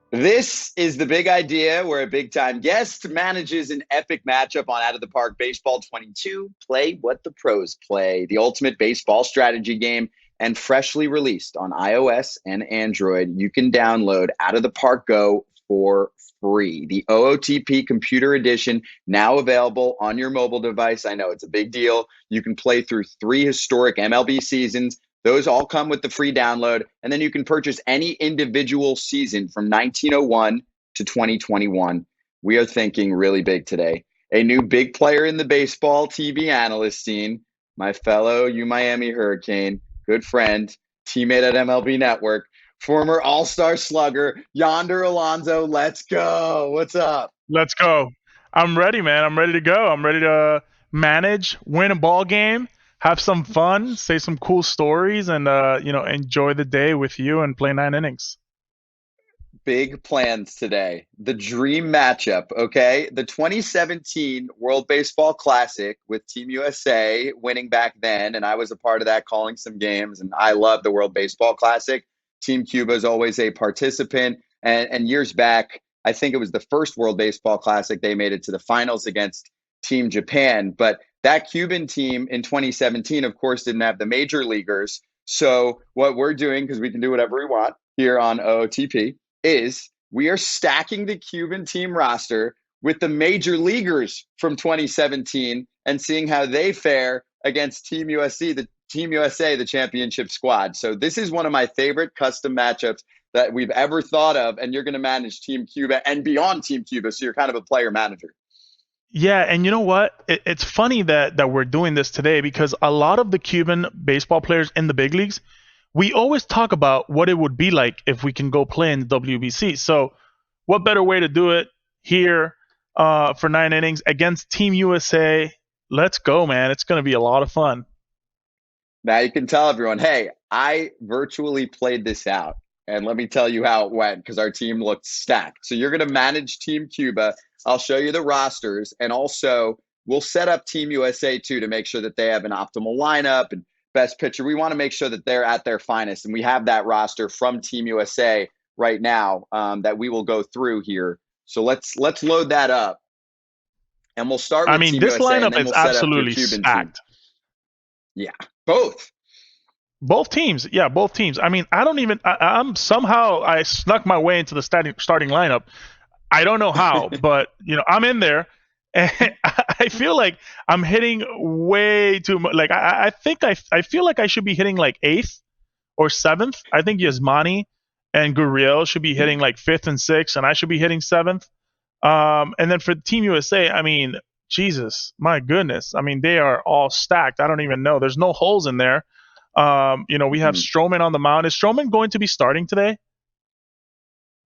This is the big idea where a big time guest manages an epic matchup on Out of the Park Baseball 22. Play what the pros play, the ultimate baseball strategy game, and freshly released on iOS and Android. You can download Out of the Park Go for free. The OOTP Computer Edition, now available on your mobile device. I know it's a big deal. You can play through three historic MLB seasons. Those all come with the free download. And then you can purchase any individual season from 1901 to 2021. We are thinking really big today. A new big player in the baseball TV analyst scene, my fellow Miami Hurricane, good friend, teammate at MLB Network, former all-star slugger, Yonder Alonso. Let's go. What's up? Let's go. I'm ready, man. I'm ready to go. I'm ready to manage, win a ball game, have some fun, say some cool stories, and enjoy the day with you and play 9 innings. Big plans today. The dream matchup, okay? The 2017 World Baseball Classic with Team USA winning back then, and I was a part of that calling some games, and I love the World Baseball Classic. Team Cuba is always a participant, and years back, I think it was the first World Baseball Classic, they made it to the finals against Team Japan, but that Cuban team in 2017, of course, didn't have the major leaguers. So what we're doing, because we can do whatever we want here on OOTP, is we are stacking the Cuban team roster with the major leaguers from 2017 and seeing how they fare against Team USA, the championship squad. So this is one of my favorite custom matchups that we've ever thought of, and you're going to manage Team Cuba and beyond Team Cuba, so you're kind of a player manager. Yeah, and you know what? It's funny that we're doing this today because a lot of the Cuban baseball players in the big leagues, we always talk about what it would be like if we can go play in the WBC. So, what better way to do it here for 9 innings against Team USA? Let's go, man! It's going to be a lot of fun. Now you can tell everyone, hey, I virtually played this out. And let me tell you how it went because our team looked stacked. So you're going to manage Team Cuba. I'll show you the rosters. And also, we'll set up Team USA too to make sure that they have an optimal lineup and best pitcher. We want to make sure that they're at their finest. And we have that roster from Team USA right now that we will go through here. So let's load that up. And we'll start I with mean, Team this USA and lineup then is we'll set up your absolutely Cuban team. stacked. Yeah, both. Both teams, yeah, both teams. I mean, I don't even. I'm somehow I snuck my way into the starting lineup. I don't know how, but I'm in there, and I feel like I'm hitting way too much. Like I think I feel like I should be hitting like eighth or seventh. I think Yasmani and Gurriel should be hitting like fifth and sixth, and I should be hitting seventh. And then for Team USA, I mean, Jesus, my goodness, I mean they are all stacked. I don't even know. There's no holes in there. We have Stroman on the mound. Is Stroman going to be starting today?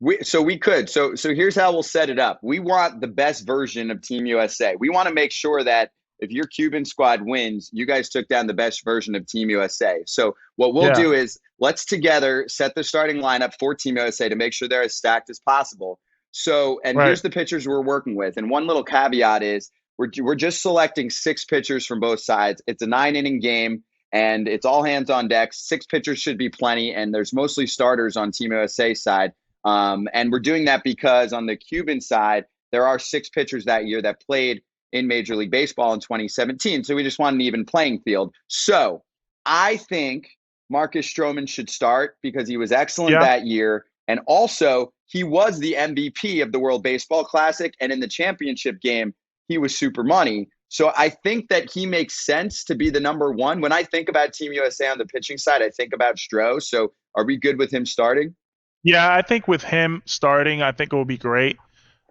We could. So here's how we'll set it up. We want the best version of Team USA. We want to make sure that if your Cuban squad wins, you guys took down the best version of Team USA. So what we'll Yeah. do is let's together set the starting lineup for Team USA to make sure they're as stacked as possible. So, and Right. here's the pitchers we're working with. And one little caveat is we're just selecting six pitchers from both sides. It's a 9 inning game and it's all hands on deck. Six pitchers should be plenty. And there's mostly starters on Team USA side. And we're doing that because on the Cuban side, there are six pitchers that year that played in Major League Baseball in 2017. So we just want an even playing field. So I think Marcus Stroman should start because he was excellent Yeah. that year. And also, he was the MVP of the World Baseball Classic. And in the championship game, he was super money. So I think that he makes sense to be the number one. When I think about Team USA on the pitching side, I think about Stroh. So are we good with him starting? Yeah, I think with him starting, I think it will be great.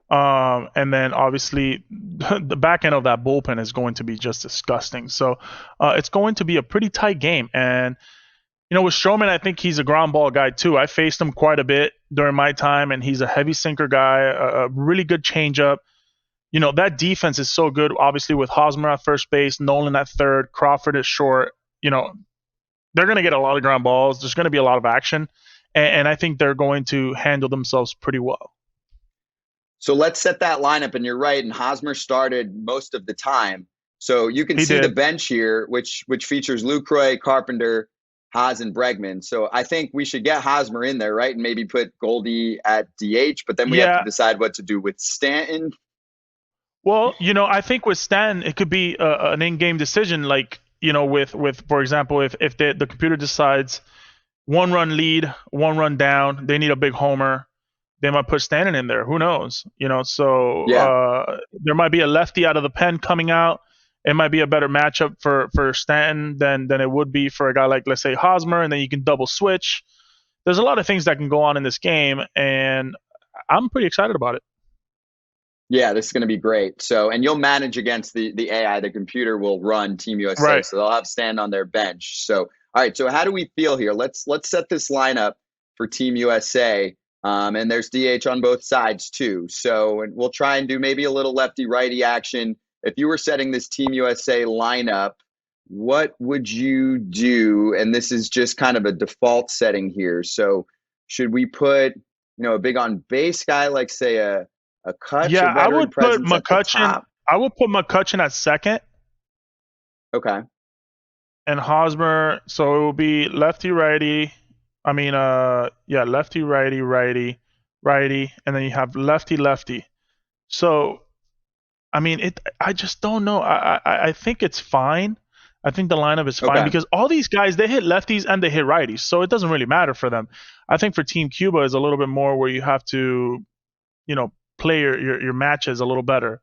And then obviously the back end of that bullpen is going to be just disgusting. So it's going to be a pretty tight game. And with Stroman, I think he's a ground ball guy too. I faced him quite a bit during my time, and he's a heavy sinker guy, a really good changeup. That defense is so good. Obviously, with Hosmer at first base, Nolan at third, Crawford at short. They're going to get a lot of ground balls. There's going to be a lot of action, and I think they're going to handle themselves pretty well. So let's set that lineup. And you're right. And Hosmer started most of the time. So you can He see the did. bench here, which features Lucroy, Carpenter, Haas and Bregman. So I think we should get Hosmer in there, right? And maybe put Goldie at DH, but then we have to Yeah. decide what to do with Stanton. Well, I think with Stan, it could be an in-game decision, like with for example, if the computer decides 1 run lead, 1 run down, they need a big homer, they might put Stanton in there. Who knows? So Yeah. there might be a lefty out of the pen coming out. It might be a better matchup for Stanton than it would be for a guy like, let's say, Hosmer, and then you can double switch. There's a lot of things that can go on in this game, and I'm pretty excited about it. Yeah, this is going to be great. So, and you'll manage against the AI. The computer will run Team USA, Right. so they'll have Stand on their bench. So, all right. So, how do we feel here? Let's set this lineup for Team USA. And there's DH on both sides too. So, and we'll try and do maybe a little lefty righty action. If you were setting this Team USA lineup, what would you do? And this is just kind of a default setting here. So, should we put a big on base guy like say a Kutch, Yeah, a veteran presence at the top? I would put McCutchen at second Okay. and Hosmer. So it will be lefty righty. I mean, yeah, lefty righty righty righty, and then you have lefty lefty. So I mean, I just don't know. I think it's fine. I think the lineup is fine Okay. because all these guys, they hit lefties and they hit righties, so it doesn't really matter for them. I think for Team Cuba is a little bit more where you have to, play your matches a little better.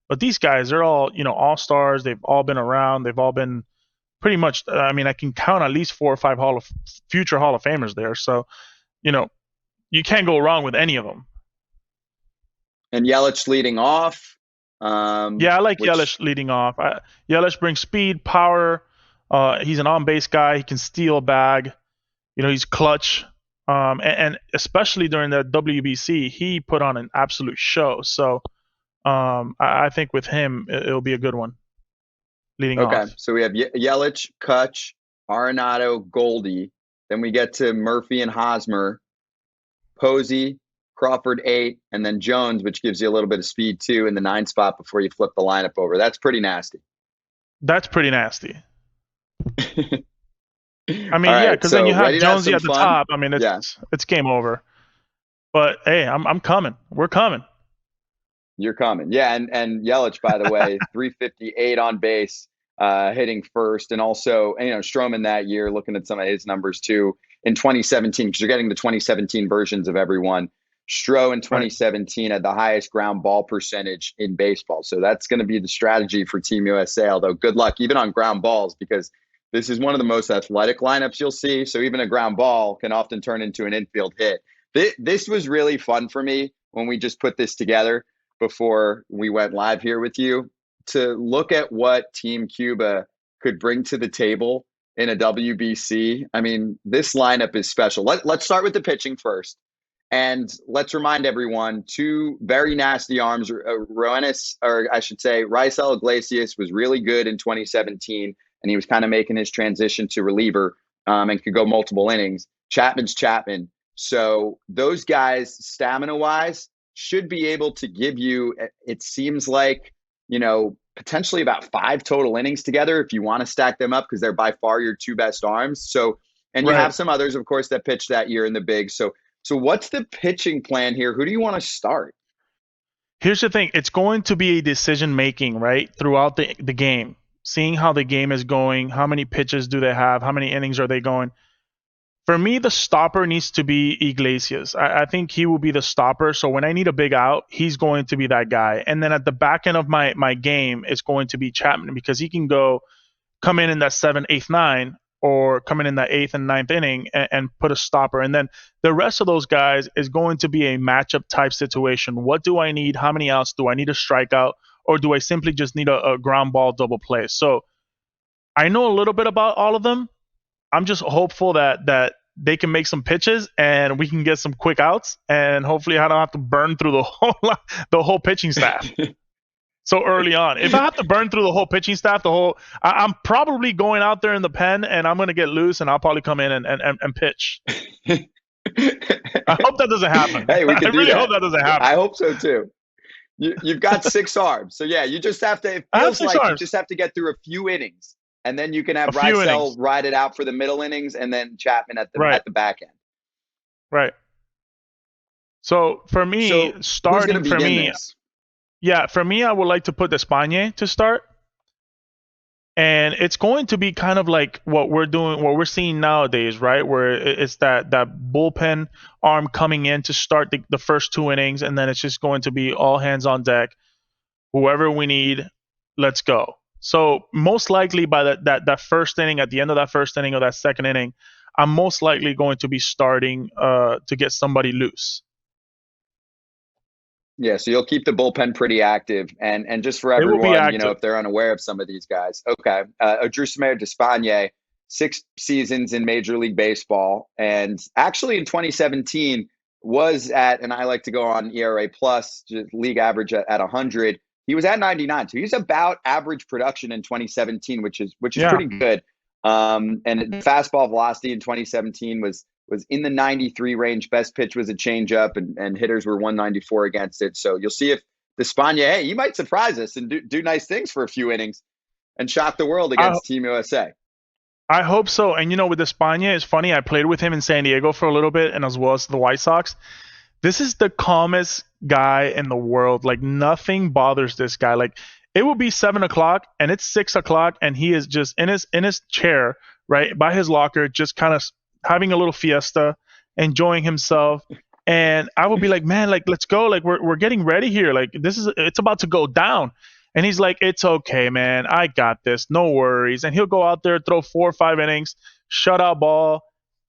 But these guys, they're all all stars. They've all been around. They've all been pretty much. I mean, I can count at least 4 or 5 future Hall of Famers there. So you can't go wrong with any of them. And Yelich leading off. Yeah, I like Yelich leading off. Yelich brings speed, power. He's an on-base guy. He can steal a bag. He's clutch. And especially during the WBC, he put on an absolute show. So I think with him, it'll be a good one leading off. Okay, so we have Yelich, Kutch, Arenado, Goldie. Then we get to Murphy and Hosmer, Posey, Crawford 8, and then Jones, which gives you a little bit of speed too in the 9 spot before you flip the lineup over. That's pretty nasty. That's pretty nasty. I mean, All yeah, right, because so then you have ready to have Jonesy some at the fun? top. I mean, it's game over. But hey, I'm coming. We're coming. You're coming. Yeah, and Yelich, by the way, 358 on base, hitting first. And also, Stroman that year, looking at some of his numbers too in 2017, because you're getting the 2017 versions of everyone. Stroh in 2017 had the highest ground ball percentage in baseball. So that's going to be the strategy for Team USA, although good luck even on ground balls, because this is one of the most athletic lineups you'll see. So even a ground ball can often turn into an infield hit. This was really fun for me when we just put this together before we went live here with you, to look at what Team Cuba could bring to the table in a WBC. I mean, this lineup is special. Let's start with the pitching first. And let's remind everyone, 2 very nasty arms. Raisel Iglesias was really good in 2017, and he was kind of making his transition to reliever and could go multiple innings. Chapman's Chapman. So those guys, stamina-wise, should be able to give you, it seems like, potentially about 5 total innings together if you want to stack them up, because they're by far your 2 best arms. So, and you have some others, of course, that pitched that year in the big. So what's the pitching plan here? Who do you want to start? Here's the thing. It's going to be a decision-making, right, throughout the game. Seeing how the game is going, how many pitches do they have, how many innings are they going. For me, the stopper needs to be Iglesias. I think he will be the stopper. So when I need a big out, he's going to be that guy. And then at the back end of my game, it's going to be Chapman, because he can come in that 7th, 8th, 9th, or come in that 8th and 9th inning and put a stopper. And then the rest of those guys is going to be a matchup type situation. What do I need? How many outs? Do I need a strikeout? Or do I simply just need a ground ball double play? So I know a little bit about all of them. I'm just hopeful that they can make some pitches and we can get some quick outs, and hopefully I don't have to burn through the whole pitching staff so early on. If I have to burn through the whole pitching staff, I'm probably going out there in the pen and I'm going to get loose, and I'll probably come in and pitch. I hope that doesn't happen. Hey, we can do that. I hope that doesn't happen. I hope so too. You've got 6 arms. So yeah, you just have to, it feels like you just have to get through a few innings and then you can A have few Rysel innings. ride it out for the middle innings, and then Chapman at the Right. back end. Right. So for me, So who's going to starting for begin me, this? yeah, for me, I would like to put Despagne to start. And it's going to be kind of like what we're doing, what we're seeing nowadays, right? Where it's that bullpen arm coming in to start the first two innings, and then it's just going to be all hands on deck. Whoever we need, let's go. So most likely by that first inning, at the end of that first inning or that second inning, I'm most likely going to be starting to get somebody loose. Yeah, so you'll keep the bullpen pretty active, and just for They will be everyone, active. if they're unaware of some of these guys, okay, Odrisamer Despaigne, 6 seasons in Major League Baseball, and actually in 2017 was at, and I like to go on ERA plus, just league average at 100. He was at 99, so he's about average production in 2017, which is Yeah. pretty good. And the fastball velocity in 2017 was in the 93 range. Best pitch was a changeup, and hitters were 194 against it. So you'll see if Despaigne, hey, you might surprise us and do nice things for a few innings and shock the world I against Team USA. I hope so. And with Espana, it's funny. I played with him in San Diego for a little bit, and as well as the White Sox. This is the calmest guy in the world. Like nothing bothers this guy. Like it will be 7 o'clock and it's 6 o'clock, and he is just in his chair, right by his locker, just kind of having a little fiesta, enjoying himself. And I will be like, man, like let's go. Like we're getting ready here. Like it's about to go down. And he's like, it's okay, man. I got this. No worries. And he'll go out there, throw 4 or 5 innings, shutout ball,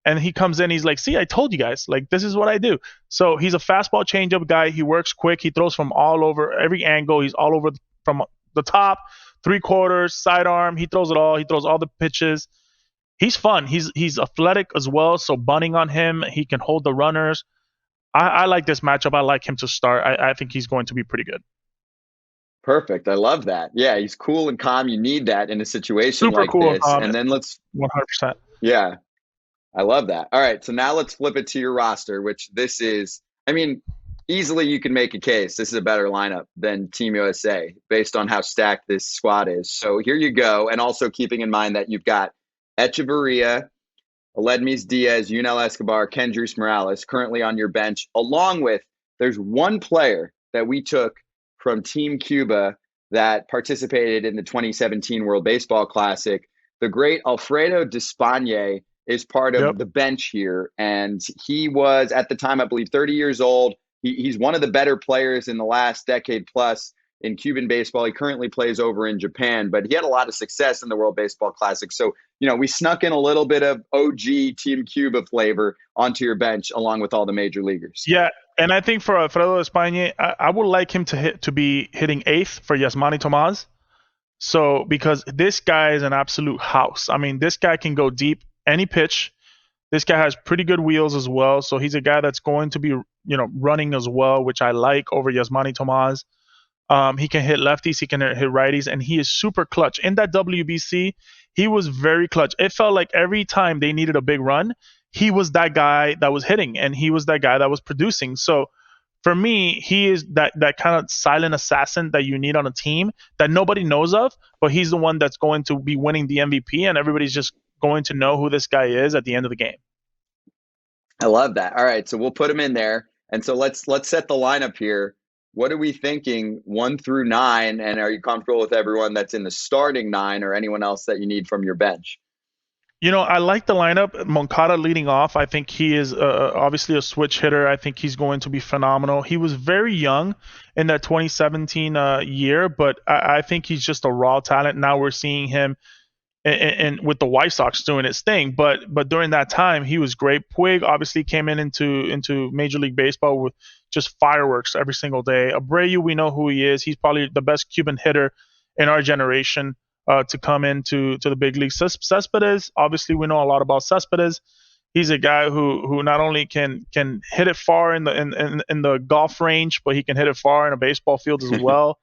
and he comes in. He's like, see, I told you guys. Like this is what I do. So he's a fastball changeup guy. He works quick. He throws from all over, every angle. He's all over from the top, three quarters, sidearm. He throws it all. He throws all the pitches. He's fun. He's athletic as well. So bunting on him, he can hold the runners. I like this matchup. I like him to start. I think he's going to be pretty good. Perfect. I love that. Yeah, he's cool and calm. You need that in a situation Super like cool and this. calm. And then 100%. yeah, I love that. All right, so now let's flip it to your roster, which this is, I mean, easily you can make a case. This is a better lineup than Team USA based on how stacked this squad is. So here you go. And also keeping in mind that you've got Echeverria, Aledmys Diaz, Yunel Escobar, Kendrys Morales currently on your bench, along with there's one player that we took from Team Cuba that participated in the 2017 World Baseball Classic. The great Alfredo Despaigne is part Yep. of the bench here. And he was, at the time, I believe, 30 years old. He's one of the better players in the last decade plus in Cuban baseball. He currently plays over in Japan, but he had a lot of success in the World Baseball Classic. So, we snuck in a little bit of OG Team Cuba flavor onto your bench along with all the major leaguers. Yeah, and I think for Alfredo Espagne, I would like him to be hitting eighth for Yasmani Tomas. So because this guy is an absolute house. I mean, this guy can go deep any pitch. This guy has pretty good wheels as well. So he's a guy that's going to be running as well, which I like over Yasmani Tomas. He can hit lefties, he can hit righties, and he is super clutch. In that WBC, he was very clutch. It felt like every time they needed a big run, he was that guy that was hitting, and he was that guy that was producing. So for me, he is that kind of silent assassin that you need on a team that nobody knows of, but he's the one that's going to be winning the MVP, and everybody's just going to know who this guy is at the end of the game. I love that. All right, so we'll put him in there. And so let's set the lineup here. What are we thinking 1 through 9? And are you comfortable with everyone that's in the starting 9 or anyone else that you need from your bench? I like the lineup. Moncada leading off. I think he is obviously a switch hitter. I think he's going to be phenomenal. He was very young in that 2017 year, but I think he's just a raw talent. Now we're seeing him and with the White Sox doing its thing. But during that time, he was great. Puig obviously came into Major League Baseball with just fireworks every single day. Abreu, we know who he is. He's probably the best Cuban hitter in our generation to come into the big league. Cespedes, obviously, we know a lot about Cespedes. He's a guy who not only can hit it far in the golf range, but he can hit it far in a baseball field as well.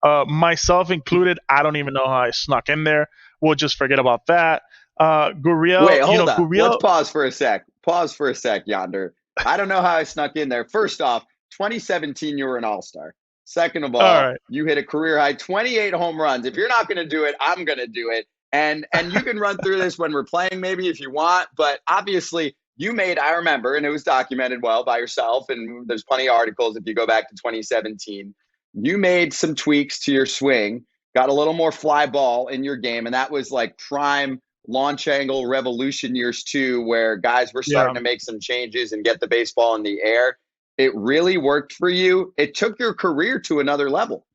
Myself included, I don't even know how I snuck in there. We'll just forget about that. Gurriel, Wait, hold up. Let's Gurriel. pause for a sec. Pause for a sec, Yonder. I don't know how I snuck in there. First off, 2017, you were an all-star. Second of All all, right. you hit a career high 28 home runs. If you're not going to do it, I'm going to do it. And you can run through this when we're playing, maybe if you want, but obviously you made, I remember, and it was documented well by yourself, and there's plenty of articles if you go back to 2017. You made some tweaks to your swing, got a little more fly ball in your game, and that was like prime launch angle revolution years too, where guys were starting Yeah. to make some changes and get the baseball in the air. It really worked for you. It took your career to another level.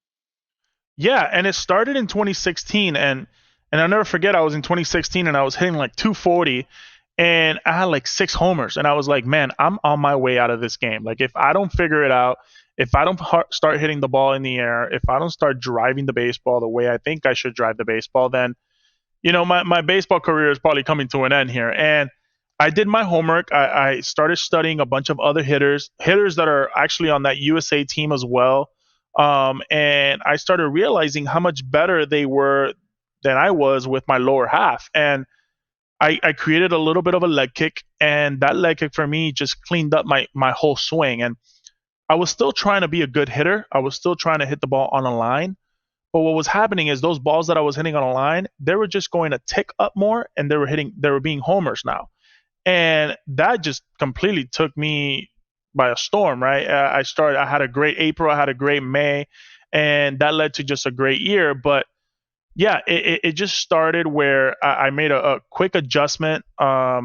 Yeah, and it started in 2016, and I'll never forget. I was in 2016, and I was hitting like 240, and I had like 6 homers, and I was like, man, I'm on my way out of this game. Like, if I don't figure it out, if I don't start hitting the ball in the air, if I don't start driving the baseball the way I think I should drive the baseball, then my baseball career is probably coming to an end here. And I did my homework. I started studying a bunch of other hitters that are actually on that USA team as well. And I started realizing how much better they were than I was with my lower half. And I created a little bit of a leg kick, and that leg kick for me just cleaned up my whole swing. And I was still trying to be a good hitter. I was still trying to hit the ball on a line. But what was happening is those balls that I was hitting on a line, they were just going to tick up more, and they were being homers now. And that just completely took me by a storm, right? I had a great April, I had a great May, and that led to just a great year. But yeah, it just started where I made a quick adjustment, a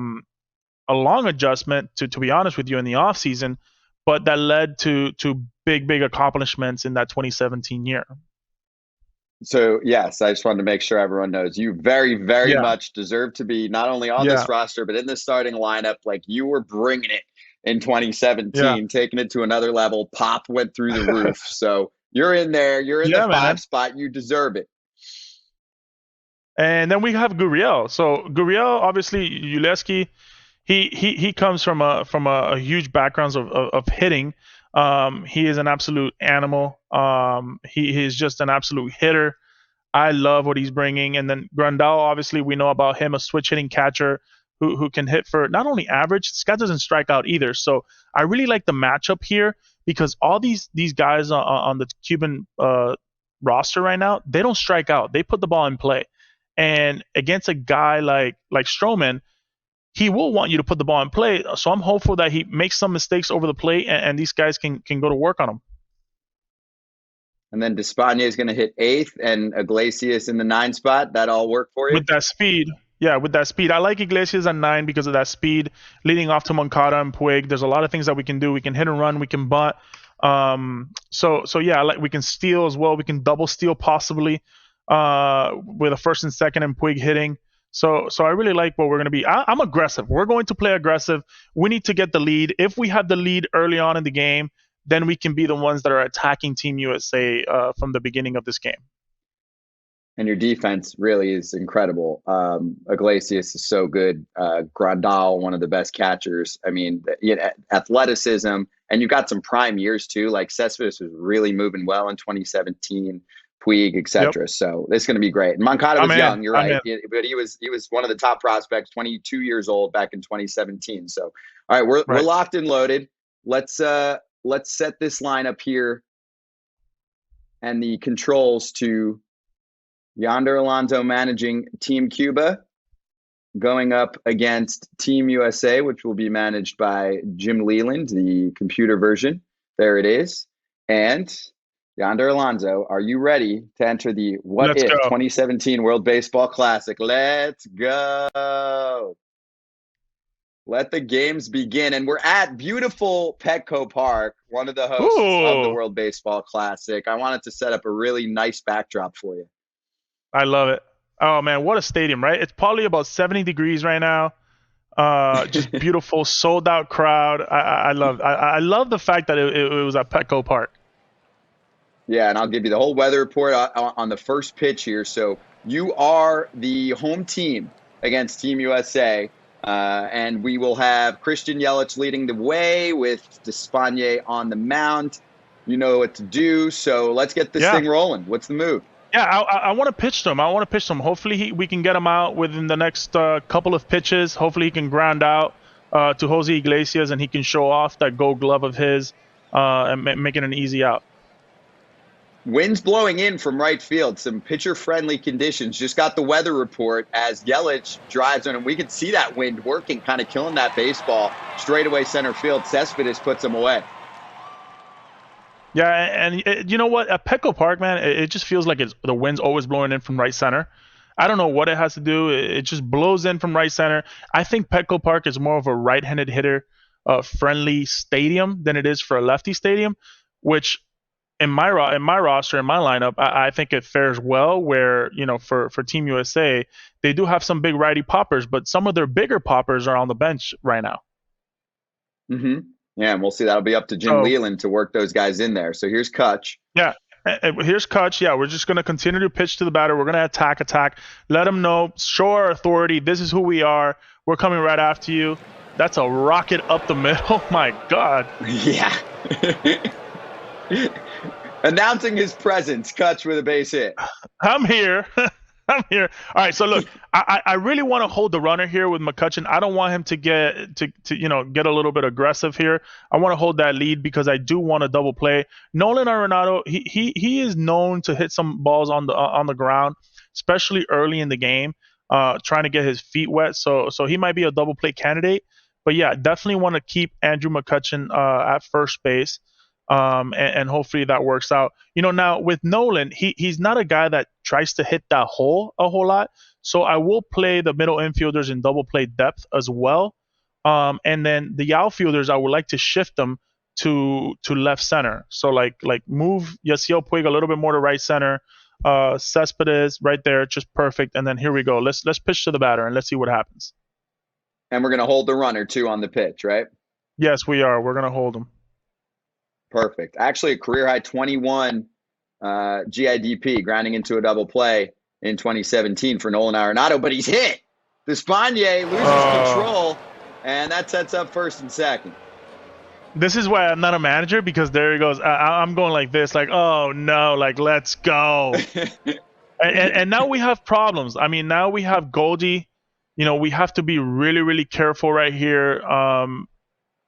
long adjustment to be honest with you in the off season, but that led to big accomplishments in that 2017 year. So, yes, I just wanted to make sure everyone knows you very, very Yeah, much deserve to be not only on yeah, this roster, but in the starting lineup. Like you were bringing it in yeah, 2017, taking it to another level. Pop went through the roof. So you're in there. You're in the yeah, five man. spot. You deserve it. And then we have Gurriel. So Gurriel, obviously, Uleski, he comes from a huge background of hitting. He is an absolute animal. He is just an absolute hitter. I love what he's bringing. And then Grandal, obviously, we know about him, a switch hitting catcher who can hit for not only average. This guy doesn't strike out either. So I really like the matchup here because all these guys on the Cuban roster right now, they don't strike out. They put the ball in play. And against a guy like Stroman, he will want you to put the ball in play. So I'm hopeful that he makes some mistakes over the plate, and these guys can go to work on him. And then Despaigne is going to hit eighth and Iglesias in the 9 spot. That all work for you? With that speed. Yeah, with that speed. I like Iglesias at 9 because of that speed, leading off to Moncada and Puig. There's a lot of things that we can do. We can hit and run. We can bunt. So yeah, we can steal as well. We can double steal possibly with a first and second and Puig hitting. So I really like what we're going to be. I'm aggressive. We're going to play aggressive. We need to get the lead. If we have the lead early on in the game, then we can be the ones that are attacking Team USA from the beginning of this game. And your defense really is incredible. Iglesias is so good. Grandal, one of the best catchers. I mean, athleticism, and you've got some prime years too. Like Cespedes was really moving well in 2017, Puig, Yep. etc. So this is going to be great. And Moncada I'm was in. young, you're I'm right, in. but he was one of the top prospects, 22 years old back in 2017. So, all right, we're Right. locked and loaded. Let's set this lineup here and the controls to Yonder Alonso managing Team Cuba, going up against Team USA, which will be managed by Jim Leland, the computer version. There it is. And Yonder Alonso, are you ready to enter the What Let's If go. 2017 World Baseball Classic? Let's go. Let the games begin. And we're at beautiful Petco Park, one of the hosts of the Ooh, World Baseball Classic. I wanted to set up a really nice backdrop for you. I love it. Oh man, what a stadium, right? It's probably about 70 degrees right now. Just beautiful, sold out crowd. I love the fact that it was at Petco Park. Yeah, and I'll give you the whole weather report on the first pitch here. So you are the home team against Team USA, and we will have Christian Yelich leading the way with Despaigne on the mound. You know what to do, so let's get this Yeah, thing rolling. What's the move? yeah. I want to pitch to him. I want to pitch to him. Hopefully, we can get him out within the next couple of pitches. Hopefully, he can ground out to Jose Iglesias, and he can show off that Gold Glove of his and make it an easy out. Winds blowing in from right field, some pitcher-friendly conditions. Just got the weather report as Yelich drives on, and we can see that wind working, kind of killing that baseball. Straightaway center field, Cespedes puts him away. Yeah, and you know what? At Petco Park, man, it just feels like the wind's always blowing in from right center. I don't know what it has to do. It just blows in from right center. I think Petco Park is more of a right-handed hitter friendly stadium than it is for a lefty stadium, which in my roster, in my lineup, I think it fares well. Where for Team USA, they do have some big righty poppers, but some of their bigger poppers are on the bench right now. Mm-hmm. Yeah, and we'll see. That'll be up to Jim So Leland to work those guys in there. So here's Kutch. yeah, here's Kutch. Yeah, we're just gonna continue to pitch to the batter. We're gonna attack. Let them know, show our authority. This is who we are. We're coming right after you. That's a rocket up the middle. My God. Yeah. Announcing his presence, Kutch with a base hit. I'm here. I'm here. All right. So look, I really want to hold the runner here with McCutchen. I don't want him to get get a little bit aggressive here. I want to hold that lead because I do want to double play. Nolan Arenado, he is known to hit some balls on the ground, especially early in the game, trying to get his feet wet. So he might be a double play candidate. But yeah, definitely want to keep Andrew McCutchen at first base. And hopefully that works out. Now with Nolan, he's not a guy that tries to hit that hole a whole lot. So I will play the middle infielders in double play depth as well. And then the outfielders, I would like to shift them to left center. So like move Yasiel Puig a little bit more to right center. Cespedes right there, just perfect. And then here we go. Let's pitch to the batter and let's see what happens. And we're gonna hold the runner too on the pitch, right? Yes, we are. We're gonna hold him. Perfect. Actually, a career high 21 GIDP, grounding into a double play in 2017 for Nolan Arenado, but he's hit. Despaigne loses control, and that sets up first and second. This is why I'm not a manager, because there he goes. I'm going like this, like, oh no, like let's go. and now we have problems. I mean, now we have Goldie. We have to be really, really careful right here.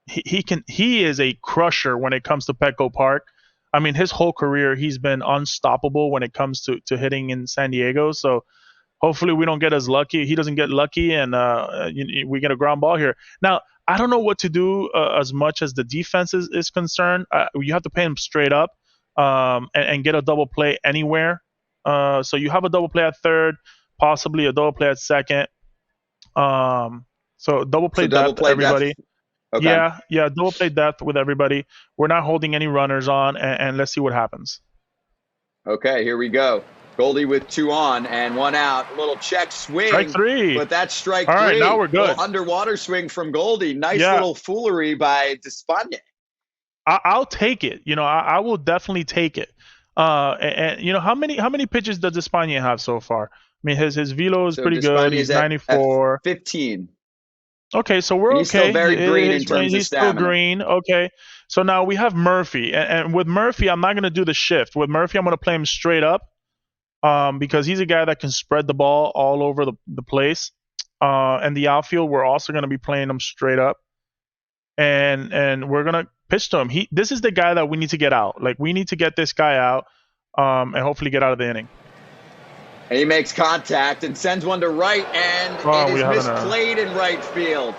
He is a crusher when it comes to Petco Park. I mean, his whole career he's been unstoppable when it comes to hitting in San Diego. So hopefully we don't get as lucky. He doesn't get lucky, and we get a ground ball here. Now I don't know what to do as much as the defense is concerned. You have to pay him straight up and get a double play anywhere. So you have a double play at third, possibly a double play at second. So double play depth, everybody. Depth. Okay. Yeah, double play depth with everybody. We're not holding any runners on, and let's see what happens. Okay, here we go. Goldie with 2 on and 1 out. A little check swing. Strike 3. But that's strike 3. All right, now we're good. Underwater swing from Goldie. Nice little foolery by Despaigne. I'll take it. I will definitely take it. And how many pitches does Despaigne have so far? I mean, his velo is pretty good. He's 94. At 15. Okay, so we're okay. He's still very green in terms of stamina. He's still green. Okay, so now we have Murphy, and with Murphy, I'm not going to do the shift. With Murphy, I'm going to play him straight up, because he's a guy that can spread the ball all over the place. And the outfield, we're also going to be playing him straight up, and we're going to pitch to him. This is the guy that we need to get out. Like, we need to get this guy out, and hopefully get out of the inning. And he makes contact and sends one to right, and it is misplayed in right field.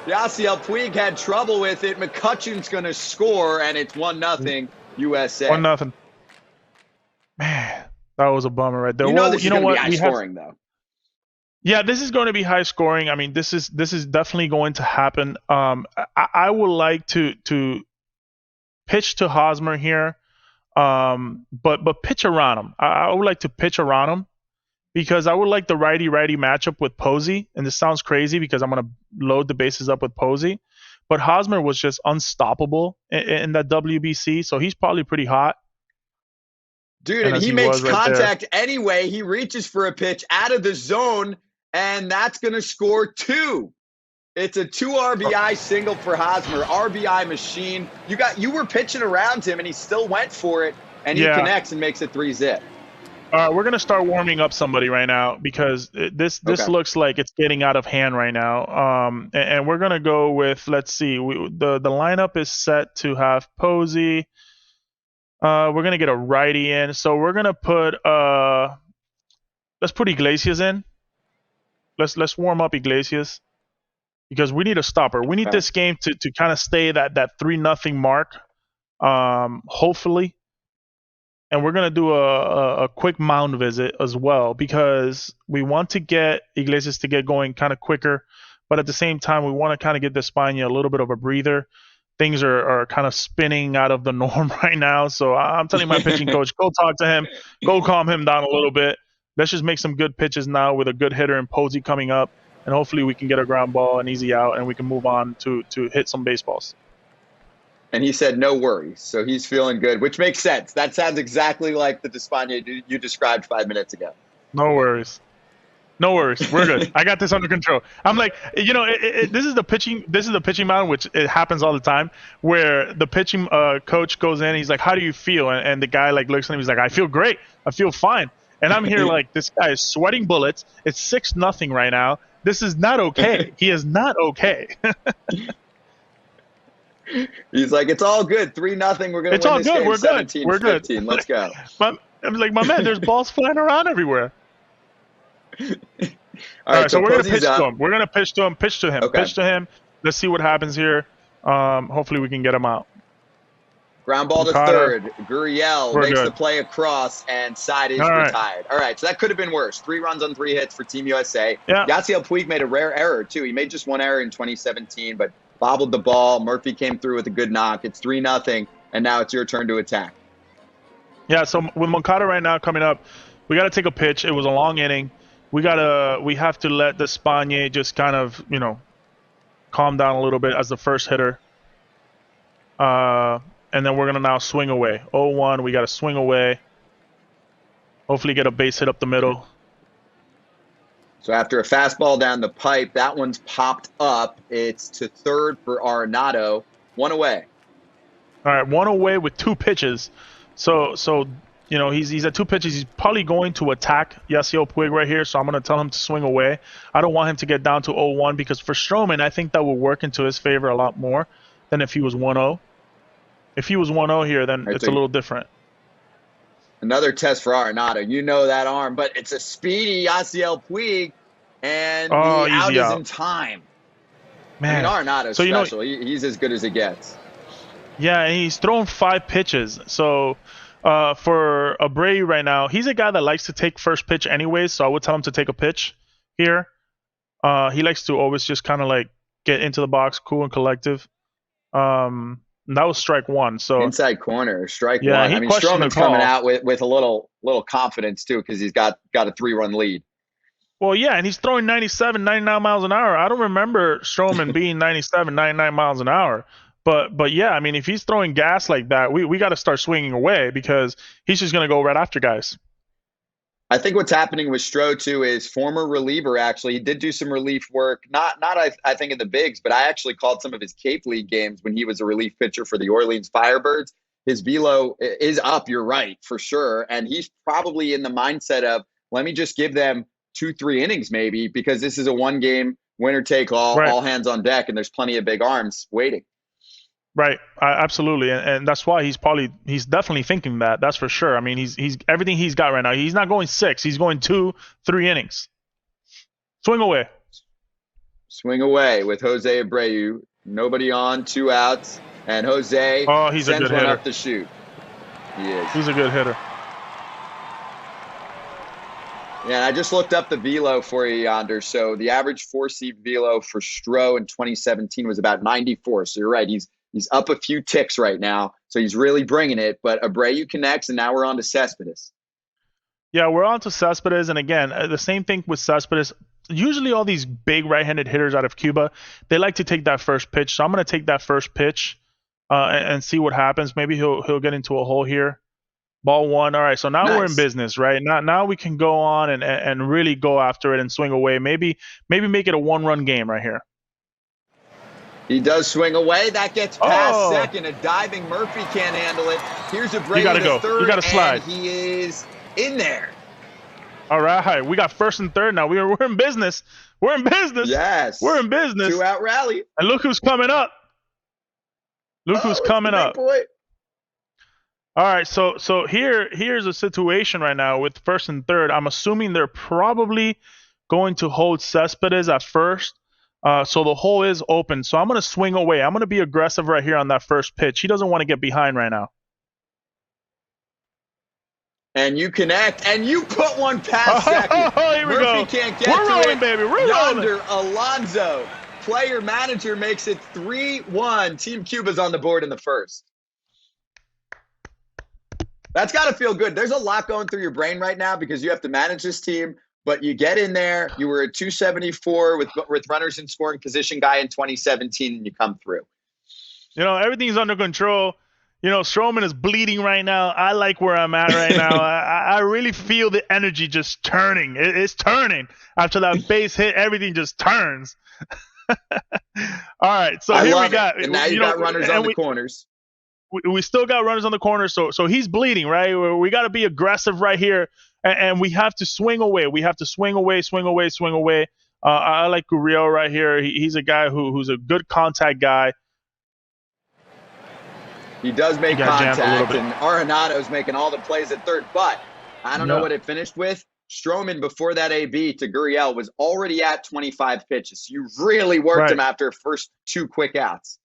Yasiel Puig had trouble with it. McCutchen's going to score, and it's 1-0 USA. 1-0. Man, that was a bummer right there. This is going to be high scoring, though. Yeah, this is going to be high scoring. I mean, this is definitely going to happen. I would like to pitch to Hosmer here, but pitch around him. I would like to pitch around him, because I would like the righty-righty matchup with Posey. And this sounds crazy because I'm going to load the bases up with Posey. But Hosmer was just unstoppable in that WBC, so he's probably pretty hot. Dude, and he makes contact anyway. He reaches for a pitch out of the zone, and that's going to score 2. It's a 2 RBI single for Hosmer. RBI machine. You were pitching around him, and he still went for it, and he connects and makes it 3-zip. We're gonna start warming up somebody right now, because this looks like it's getting out of hand right now. And we're gonna go with, let's see, the lineup is set to have Posey. We're gonna get a righty in, so we're gonna put let's put Iglesias in. Let's warm up Iglesias because we need a stopper. We need Okay. this game to kind of stay that 3-0 mark. Hopefully, and we're gonna do a quick mound visit as well because we want to get Iglesias to get going kind of quicker, but at the same time we want to kind of get Despaigne a little bit of a breather. Things are kind of spinning out of the norm right now, so I'm telling my pitching coach, go talk to him, go calm him down a little bit. Let's just make some good pitches now with a good hitter and Posey coming up, and hopefully we can get a ground ball, an easy out, and we can move on to hit some baseballs. And he said no worries, so he's feeling good, which makes sense. That sounds exactly like the Despaigne you described 5 minutes ago. No worries. No worries, we're good. I got this under control. I'm like, this is the pitching. This is the pitching mound, which it happens all the time, where the pitching coach goes in. He's like, "How do you feel?" And the guy like looks at him. He's like, "I feel great. I feel fine." And I'm here like, this guy is sweating bullets. It's 6-0 right now. This is not okay. He is not okay. He's like, it's all good. 3-0. We're gonna It's win all this good. game. We're good. 17-15. We're good. Let's go. I'm like, my man, there's balls flying around everywhere. All right, so we're gonna Posey's pitch up. to him. We're gonna pitch to him. Pitch to him. Okay. Pitch to him. Let's see what happens here. Hopefully we can get him out. Ground ball to Moncada. third. Gurriel We're makes good. the play across, and side is All right. retired. All right, so that could have been worse. 3 runs on 3 hits for Team USA. Yeah. Yasiel Puig made a rare error, too. He made just 1 error in 2017, but bobbled the ball. Murphy came through with a good knock. It's 3-0, and now it's your turn to attack. Yeah, so with Moncada right now coming up, we got to take a pitch. It was a long inning. We have to let Despaigne just kind of, calm down a little bit as the first hitter. And then we're going to now swing away. 0-1, we got to swing away. Hopefully get a base hit up the middle. So after a fastball down the pipe, that one's popped up. It's to third for Arenado. 1 away. All right, 1 away with 2 pitches. So he's at 2 pitches. He's probably going to attack Yasiel Puig right here, so I'm going to tell him to swing away. I don't want him to get down to 0-1 because for Stroman, I think that will work into his favor a lot more than if he was 1-0. If he was 1-0 here, then it's a little different. Another test for Arenado. You know that arm, but it's a speedy Yasiel Puig, and the out is in time. Man, I mean, Arenado's special. He's as good as it gets. Yeah, and he's thrown 5 pitches. So for Abreu right now, he's a guy that likes to take first pitch anyways, so I would tell him to take a pitch here. He likes to always just kind of like get into the box, cool and collective. That was strike 1. So inside corner, strike 1. Yeah, I mean, Stroman's coming out with a little confidence too because he's got a 3-run lead. Well, yeah, and he's throwing 97, 99 miles an hour. I don't remember Stroman being 97, 99 miles an hour. But yeah, I mean, if he's throwing gas like that, we got to start swinging away because he's just going to go right after guys. I think what's happening with Stroh, too, is former reliever, actually. He did do some relief work, not I think in the bigs, but I actually called some of his Cape League games when he was a relief pitcher for the Orleans Firebirds. His velo is up, you're right, for sure. And he's probably in the mindset of, let me just give them 2-3 innings maybe because this is a 1-game winner take all, right. All hands on deck, and there's plenty of big arms waiting. Right, absolutely, and that's why he's definitely thinking that. That's for sure. I mean, he's everything he's got right now. He's not going 6. He's going 2-3 innings. Swing away. Swing away with Jose Abreu. Nobody on, 2 outs, and Jose he's sends a good one hitter. up the chute. He is. He's a good hitter. Yeah, I just looked up the velo for you, Yonder. So the average 4-seam velo for Stroh in 2017 was about 94. So you're right. He's up a few ticks right now, so he's really bringing it. But Abreu connects, and now we're on to Cespedes. Yeah, we're on to Cespedes, and again, the same thing with Cespedes. Usually all these big right-handed hitters out of Cuba, they like to take that first pitch. So I'm going to take that first pitch and see what happens. Maybe he'll get into a hole here. Ball 1. All right, so now we're in business, right? Now we can go on and really go after it and swing away. Maybe make it a 1-run game right here. He does swing away. That gets past second. A diving Murphy can't handle it. Here's Abreu to third. You got to slide. And he is in there. All right. We got first and third now. We're in business. We're in business. Yes. We're in business. 2-out rally. And look who's coming up. Look who's coming up. Boy. All right, so here's a situation right now with first and third. I'm assuming they're probably going to hold Cespedes at first. So the hole is open. So I'm going to swing away. I'm going to be aggressive right here on that first pitch. He doesn't want to get behind right now. And you connect, and you put one past second. Oh, here we Murphy go. can't get We're to rolling, it. baby. We're rolling. Yonder Alonso, player manager, makes it 3-1. Team Cuba's on the board in the first. That's got to feel good. There's a lot going through your brain right now because you have to manage this team, but you get in there. You were at 274 with runners in scoring position guy in 2017, and you come through. Everything's under control. Stroman is bleeding right now. I like where I'm at right now. I really feel the energy just turning. It's turning. After that base hit, everything just turns. All right, so here we got. And now you got runners on the corners. We still got runners on the corner, so he's bleeding, right? We got to be aggressive right here, and we have to swing away. We have to swing away. I like Gurriel right here. He's a guy who's a good contact guy. He does make contact, and Arenado's making all the plays at third, but I don't know what it finished with. Stroman, before that AB to Gurriel, was already at 25 pitches. You really worked him after first 2 quick outs.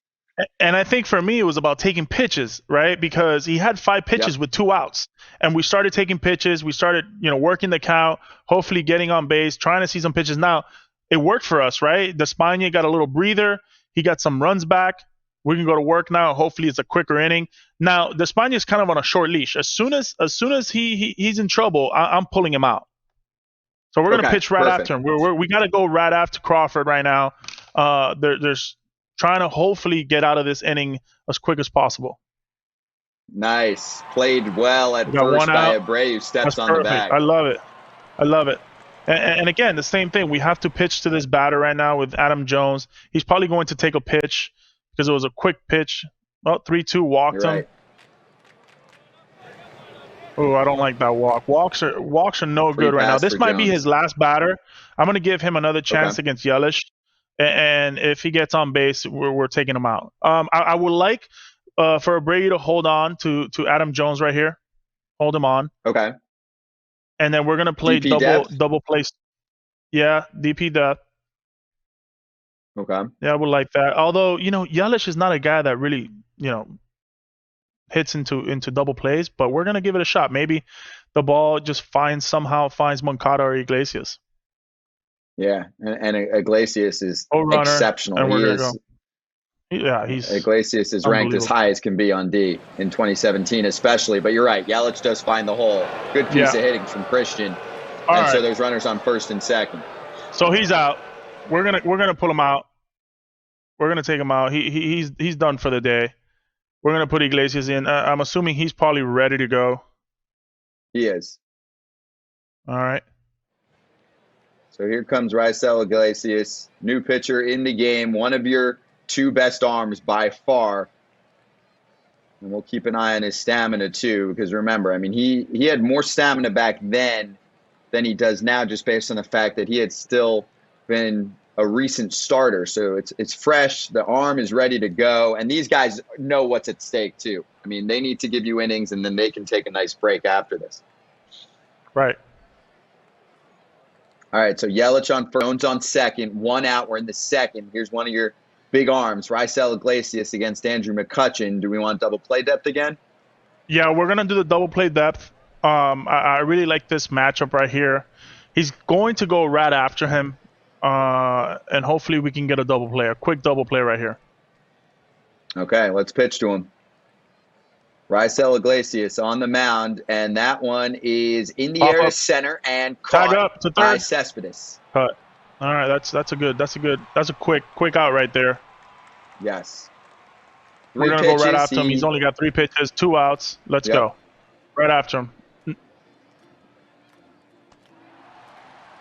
And I think for me, it was about taking pitches, right? Because he had 5 pitches with 2 outs. And we started taking pitches. We started, working the count, hopefully getting on base, trying to see some pitches. Now, it worked for us, right? Despaigne got a little breather. He got some runs back. We can go to work now. Hopefully, it's a quicker inning. Now, Despaigne is kind of on a short leash. As soon as he's in trouble, I'm pulling him out. So we're going to pitch right after him. We got to go right after Crawford right now. There's trying to hopefully get out of this inning as quick as possible. Nice. Played well at first by Abreu, who steps on the bag. I love it. And again, the same thing. We have to pitch to this batter right now with Adam Jones. He's probably going to take a pitch because it was a quick pitch. Well, 3-2, walked him. Right. Oh, I don't like that walk. Walks are no good right now. This might be his last batter. I'm going to give him another chance against Yelich. And if he gets on base, we're taking him out. I would like for Abreu to hold on to Adam Jones right here. Hold him on. Okay. And then we're going to play double play. Yeah, DP depth. Okay. Yeah, I would like that. Although, Yelich is not a guy that really, hits into double plays, but we're going to give it a shot. Maybe the ball just finds Moncada or Iglesias. Yeah, and Iglesias is exceptional. Iglesias is ranked as high as can be on D in 2017 especially. But you're right, Yelich does find the hole. Good piece of hitting from Christian. So there's runners on first and second. So he's out. We're gonna pull him out. We're gonna take him out. He's done for the day. We're gonna put Iglesias in. I'm assuming he's probably ready to go. He is. All right. So here comes Raisel Iglesias, new pitcher in the game, one of your 2 best arms by far. And we'll keep an eye on his stamina too, because remember, he had more stamina back then than he does now, just based on the fact that he had still been a recent starter. So it's fresh, the arm is ready to go, and these guys know what's at stake too. They need to give you innings, and then they can take a nice break after this. Right. All right, so Yelich on first, Jones on second, 1 out. We're in the second. Here's one of your big arms, Raisel Iglesias against Andrew McCutchen. Do we want double play depth again? Yeah, we're going to do the double play depth. I really like this matchup right here. He's going to go right after him, and hopefully we can get a quick double play right here. Okay, let's pitch to him. Raisel Iglesias on the mound, and that one is in the air to center and caught up to third by Cespedes. Cut. All right, that's a quick out right there. Yes. We're gonna go right after him. He's only got 3 pitches, 2 outs. Let's go. Right after him.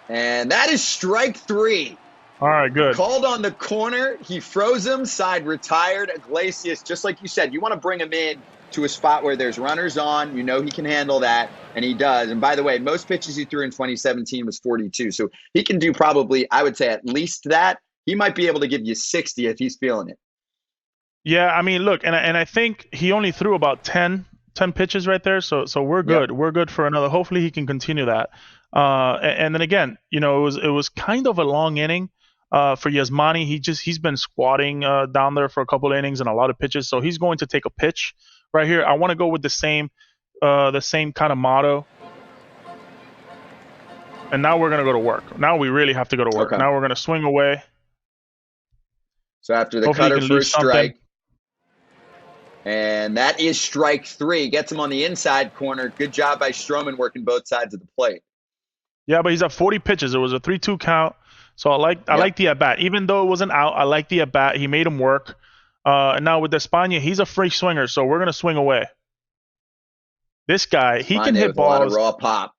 And that is strike 3. All right, good. Called on the corner. He froze him, side retired. Iglesias, just like you said, you want to bring him in to a spot where there's runners on. He can handle that, and he does. And by the way, most pitches he threw in 2017 was 42. So he can do probably, I would say, at least that. He might be able to give you 60 if he's feeling it. Yeah, look, and I think he only threw about 10 10 pitches right there. So we're Yep. good. We're good for another. Hopefully he can continue that. And then again, it was kind of a long inning for Yasmani. He's been squatting down there for a couple innings and a lot of pitches. So he's going to take a pitch right here. I want to go with the same kind of motto. And now we're going to go to work. Now we really have to go to work. Okay. Now we're going to swing away. So after the Hopefully cutter he can for a lose something. strike. And that is strike 3. Gets him on the inside corner. Good job by Stroman working both sides of the plate. Yeah, but he's at 40 pitches. It was a 3-2 count. So I like the at-bat. Even though it wasn't out, I like the at-bat. He made him work. And now with Espana, he's a free swinger, so we're going to swing away. This guy, he can hit balls. A lot of raw pop.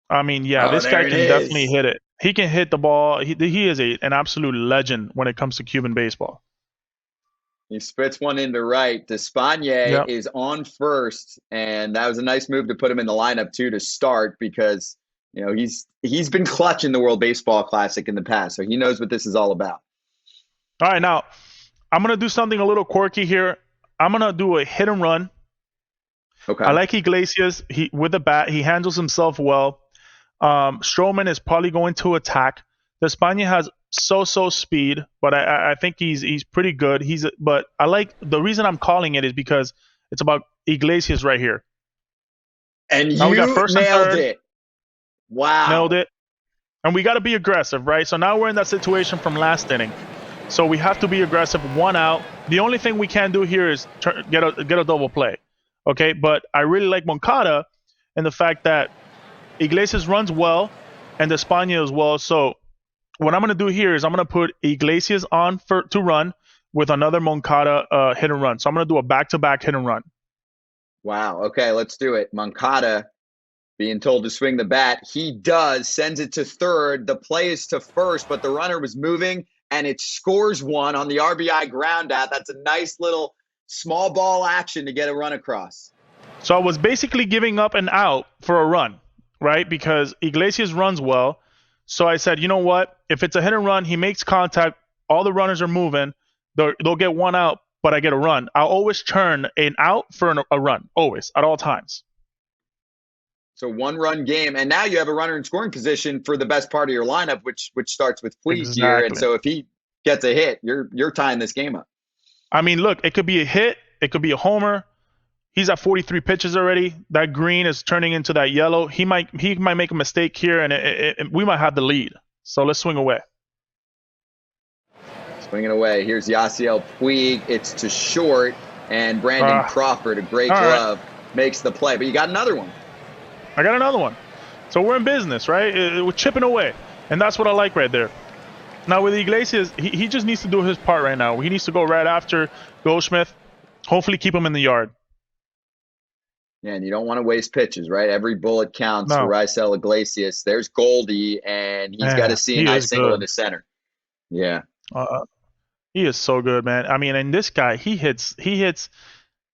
I mean, yeah, this guy can definitely hit it. He can hit the ball. He is an absolute legend when it comes to Cuban baseball. He spits one into right. Despaigne is on first, and that was a nice move to put him in the lineup too to start because he's been clutch in the World Baseball Classic in the past, so he knows what this is all about. All right, now I'm gonna do something a little quirky here. I'm gonna do a hit and run. Okay. I like Iglesias. With the bat, he handles himself well. Stroman is probably going to attack. Despaigne has so speed, but I think he's pretty good. But I like the reason I'm calling it is because it's about Iglesias right here. And now you nailed it. Wow. Nailed it. And we got to be aggressive, right? So now we're in that situation from last inning. So we have to be aggressive. 1 out. The only thing we can do here is get a double play. Okay, but I really like Moncada and the fact that Iglesias runs well and Despaigne as well. So what I'm going to do here is I'm going to put Iglesias on to run with another Moncada hit and run. So I'm going to do a back-to-back hit and run. Wow. Okay, let's do it. Moncada being told to swing the bat. He does. Sends it to third. The play is to first, but the runner was moving, and it scores one on the RBI ground out. That's a nice little small ball action to get a run across. So I was basically giving up an out for a run, right? Because Iglesias runs well. So I said, you know what? If it's a hit and run, he makes contact, all the runners are moving, they'll get 1 out, but I get a run. I'll always turn an out for a run, always, at all times. So 1-run game, and now you have a runner in scoring position for the best part of your lineup, which starts with Fleet here. And so if he gets a hit, you're tying this game up. I mean, look, it could be a hit, it could be a homer. He's at 43 pitches already. That green is turning into that yellow. He might make a mistake here, and we might have the lead. So let's swing away. Swinging away. Here's Yasiel Puig. It's to short, and Brandon Crawford, a great glove, makes the play. But you got another one. I got another one. So we're in business, right? We're chipping away, and that's what I like right there. Now with Iglesias, he just needs to do his part right now. He needs to go right after Goldschmidt. Hopefully keep him in the yard. Yeah, and you don't want to waste pitches, right? Every bullet counts for Raisel Iglesias. There's Goldie, and he's got to see a nice single in the center. Yeah. He is so good, man. I mean, and this guy, he hits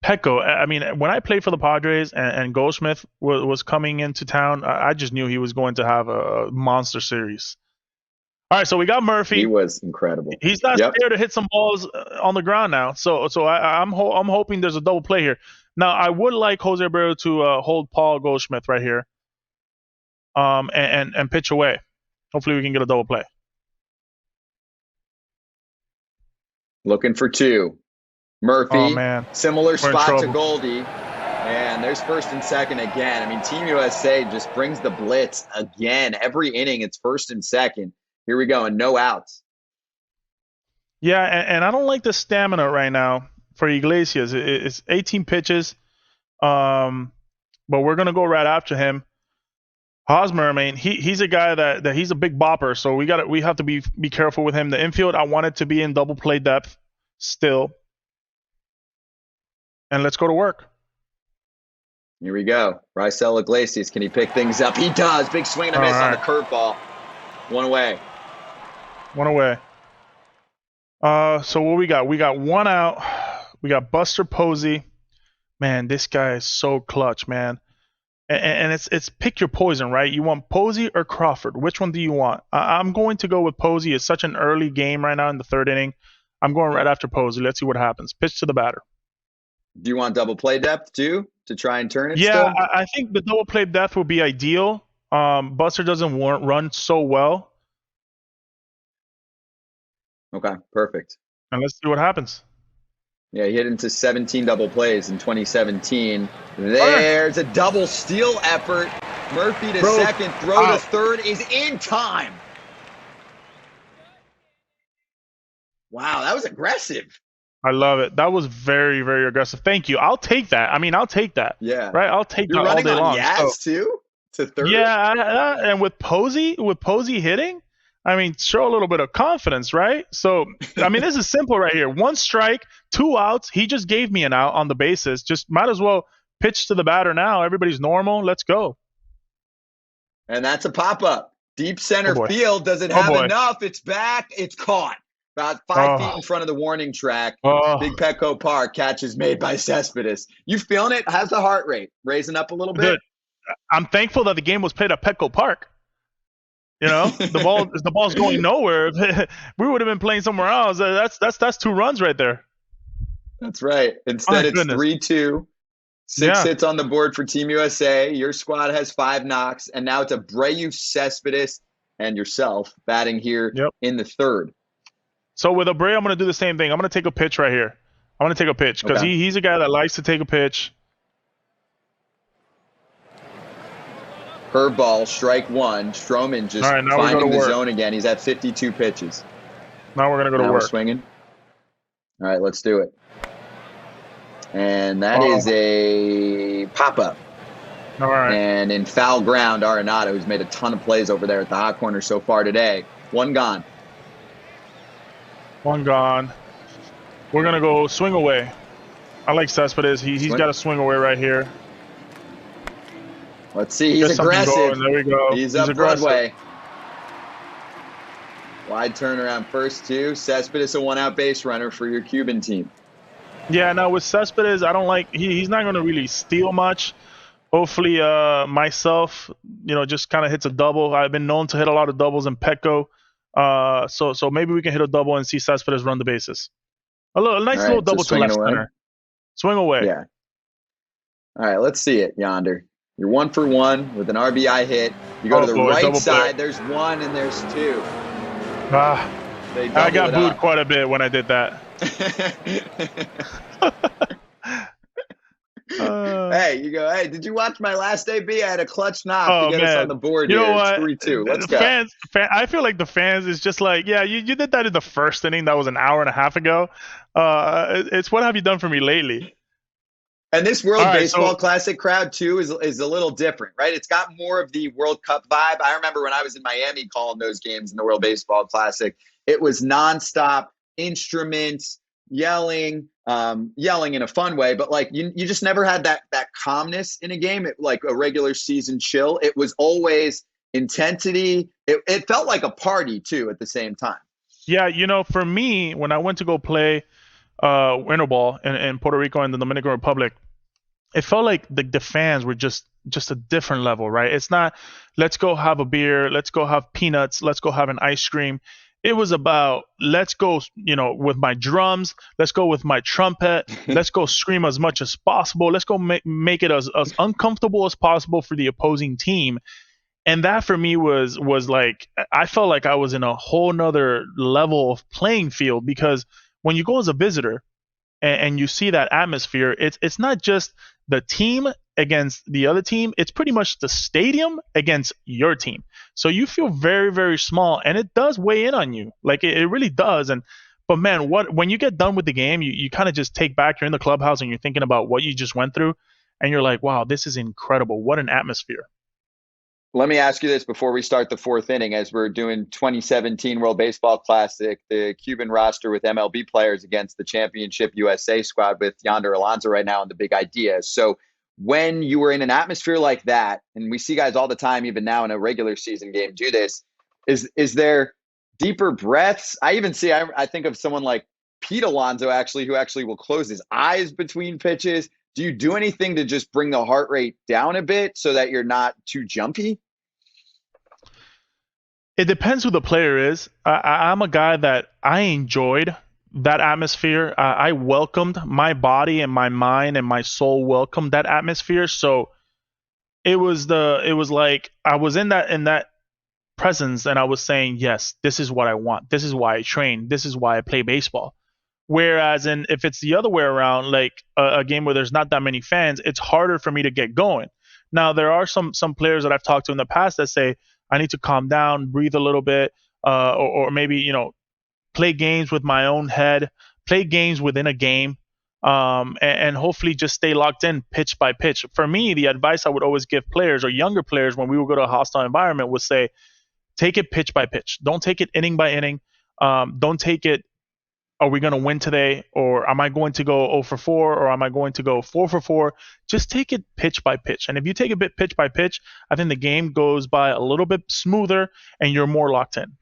Pecco. I mean, when I played for the Padres and Goldschmidt was coming into town, I just knew he was going to have a monster series. All right, so we got Murphy. He was incredible. He's not scared to hit some balls on the ground now. So I'm hoping there's a double play here. Now, I would like Jose Abreu to hold Paul Goldschmidt right here and pitch away. Hopefully we can get a double play. Looking for 2. Murphy, similar We're spot to Goldie. And there's first and second again. I mean, Team USA just brings the blitz again. Every inning, it's first and second. Here we go, and no outs. Yeah, and I don't like the stamina right now for Iglesias. It's 18 pitches, but we're going to go right after him. Hosmer, I mean, he's a guy that he's a big bopper, so we have to be careful with him. The infield, I want it to be in double play depth still. And let's go to work. Here we go. Raisel Iglesias, can he pick things up? He does. Big swing and a miss on the curveball. 1 away. 1 away. So what we got? We got 1 out. We got Buster Posey. Man, this guy is so clutch, man. And it's pick your poison, right? You want Posey or Crawford? Which one do you want? I'm going to go with Posey. It's such an early game right now in the 3rd inning. I'm going right after Posey. Let's see what happens. Pitch to the batter. Do you want double play depth too to try and turn it Yeah, still? I think the double play depth would be ideal. Buster doesn't run so well, Okay, perfect. and let's see what happens. Yeah, he hit into 17 double plays in 2017. Okay, There's a double steal effort. Murphy to bro, second, throw to out. third is in time. Wow, that was aggressive. I love it. That was very, very aggressive. Thank you. I'll take that. I mean, I'll take that. Yeah. Right? I'll take You're that all running day on long. So Yaz too to third? yeah, and with Posey hitting, I mean, show a little bit of confidence, right? So I mean, this is simple right here. One strike, two outs. He just gave me an out on the bases. Just might as well pitch to the batter now. Everybody's normal. Let's go. And that's a pop up. Deep Oh center boy. field. Does it Oh have boy. enough? It's back. It's caught. About 5 feet in Oh. front of the warning track. Big Oh. Petco Park. Catch is made by Cespedes. You feeling it? How's the heart rate? Raising up a little bit? Dude, I'm thankful that the game was played at Petco Park. You know, the ball's going nowhere. We would have been playing somewhere else. That's 2 runs right there. That's right. My Instead, it's goodness. 3-2. Six Yeah. hits on the board for Team USA. Your squad has 5 knocks. And now it's Abreu, Cespedes, and yourself batting here Yep. in the third. So with Abreu, I'm going to do the same thing. I'm going to take a pitch right here. I'm going to take a pitch because Okay. he's a guy that likes to take a pitch. Curveball, strike one. Stroman just All right, now we go finding to the work. zone again. He's at 52 pitches. Now we're going to go Now to we're work. swinging. All right, let's do it. And that Oh. is a pop-up. All right. And in foul ground, Arenado, who's made a ton of plays over there at the hot corner so far today. One gone. One gone. We're going to go swing away. I like Cespedes. He's Swing. got a swing away right here. Let's see. He's Get something aggressive. going. There we go. He's up aggressive. Broadway. Wide turnaround first two. Cespedes, a one-out base runner for your Cuban team. Yeah, now with Cespedes, I don't like he's not going to really steal much. Hopefully, myself, just kind of hits a double. I've been known to hit a lot of doubles in Petco. So maybe we can hit a double and see Cespedes run the bases. A nice All right, little so double to swinging left away. center. Swing away. Yeah. All right, let's see it, Yonder. You're 1 for 1 with an RBI hit. You go to the right double side. play. There's one and there's two. They I got double it booed up. quite a bit when I did that. Hey, you go, hey, did you watch my last AB? I had a clutch knock Oh, to get us man. on the board You here. know It's what? 3-2. Let's go. I feel like the fans is just like, yeah, you did that in the first inning. That was an hour and a half ago. It's what have you done for me lately? And this World All right, Baseball so- Classic crowd, too, is a little different, right? It's got more of the World Cup vibe. I remember when I was in Miami calling those games in the World Baseball Classic, it was nonstop instruments, yelling in a fun way, but like you just never had that calmness in a game, like a regular season chill. It was always intensity. It felt like a party, too, at the same time. Yeah, for me, when I went to go play winter ball in Puerto Rico and the Dominican Republic, it felt like the fans were just a different level, right? It's not let's go have a beer, let's go have peanuts, let's go have an ice cream. It was about let's go, with my drums, let's go with my trumpet, let's go scream as much as possible, let's go make it as uncomfortable as possible for the opposing team. And that for me was like I felt like I was in a whole nother level of playing field, because when you go as a visitor and you see that atmosphere, it's not just the team against the other team, it's pretty much the stadium against your team. So you feel very, very small, and it does weigh in on you. Like it really does. But man, when you get done with the game, you kind of just take back, you're in the clubhouse and you're thinking about what you just went through, and you're like, wow, this is incredible. What an atmosphere. Let me ask you this before we start the fourth inning, as we're doing 2017 World Baseball Classic, the Cuban roster with MLB players against the Championship USA squad with Yonder Alonso right now and the big idea. So when you were in an atmosphere like that, and we see guys all the time, even now in a regular season game, do this, is there deeper breaths? I even see, I think of someone like Pete Alonso who actually will close his eyes between pitches. Do you do anything to just bring the heart rate down a bit so that you're not too jumpy? It depends who the player is. I'm a guy that I enjoyed that atmosphere. I welcomed my body and my mind and my soul welcomed that atmosphere. So it was like I was in that presence and I was saying, yes, this is what I want. This is why I train. This is why I play baseball. Whereas if it's the other way around, like a game where there's not that many fans, it's harder for me to get going. Now there are some players that I've talked to in the past that say I need to calm down, breathe a little bit, or maybe play games with my own head, play games within a game, and hopefully just stay locked in pitch by pitch. For me, the advice I would always give players or younger players when we would go to a hostile environment was say, take it pitch by pitch. Don't take it inning by inning. Don't take it, are we going to win today? Or am I going to go 0 for 4? Or am I going to go 4 for 4? Just take it pitch by pitch. And if you take a bit pitch by pitch, I think the game goes by a little bit smoother and you're more locked in.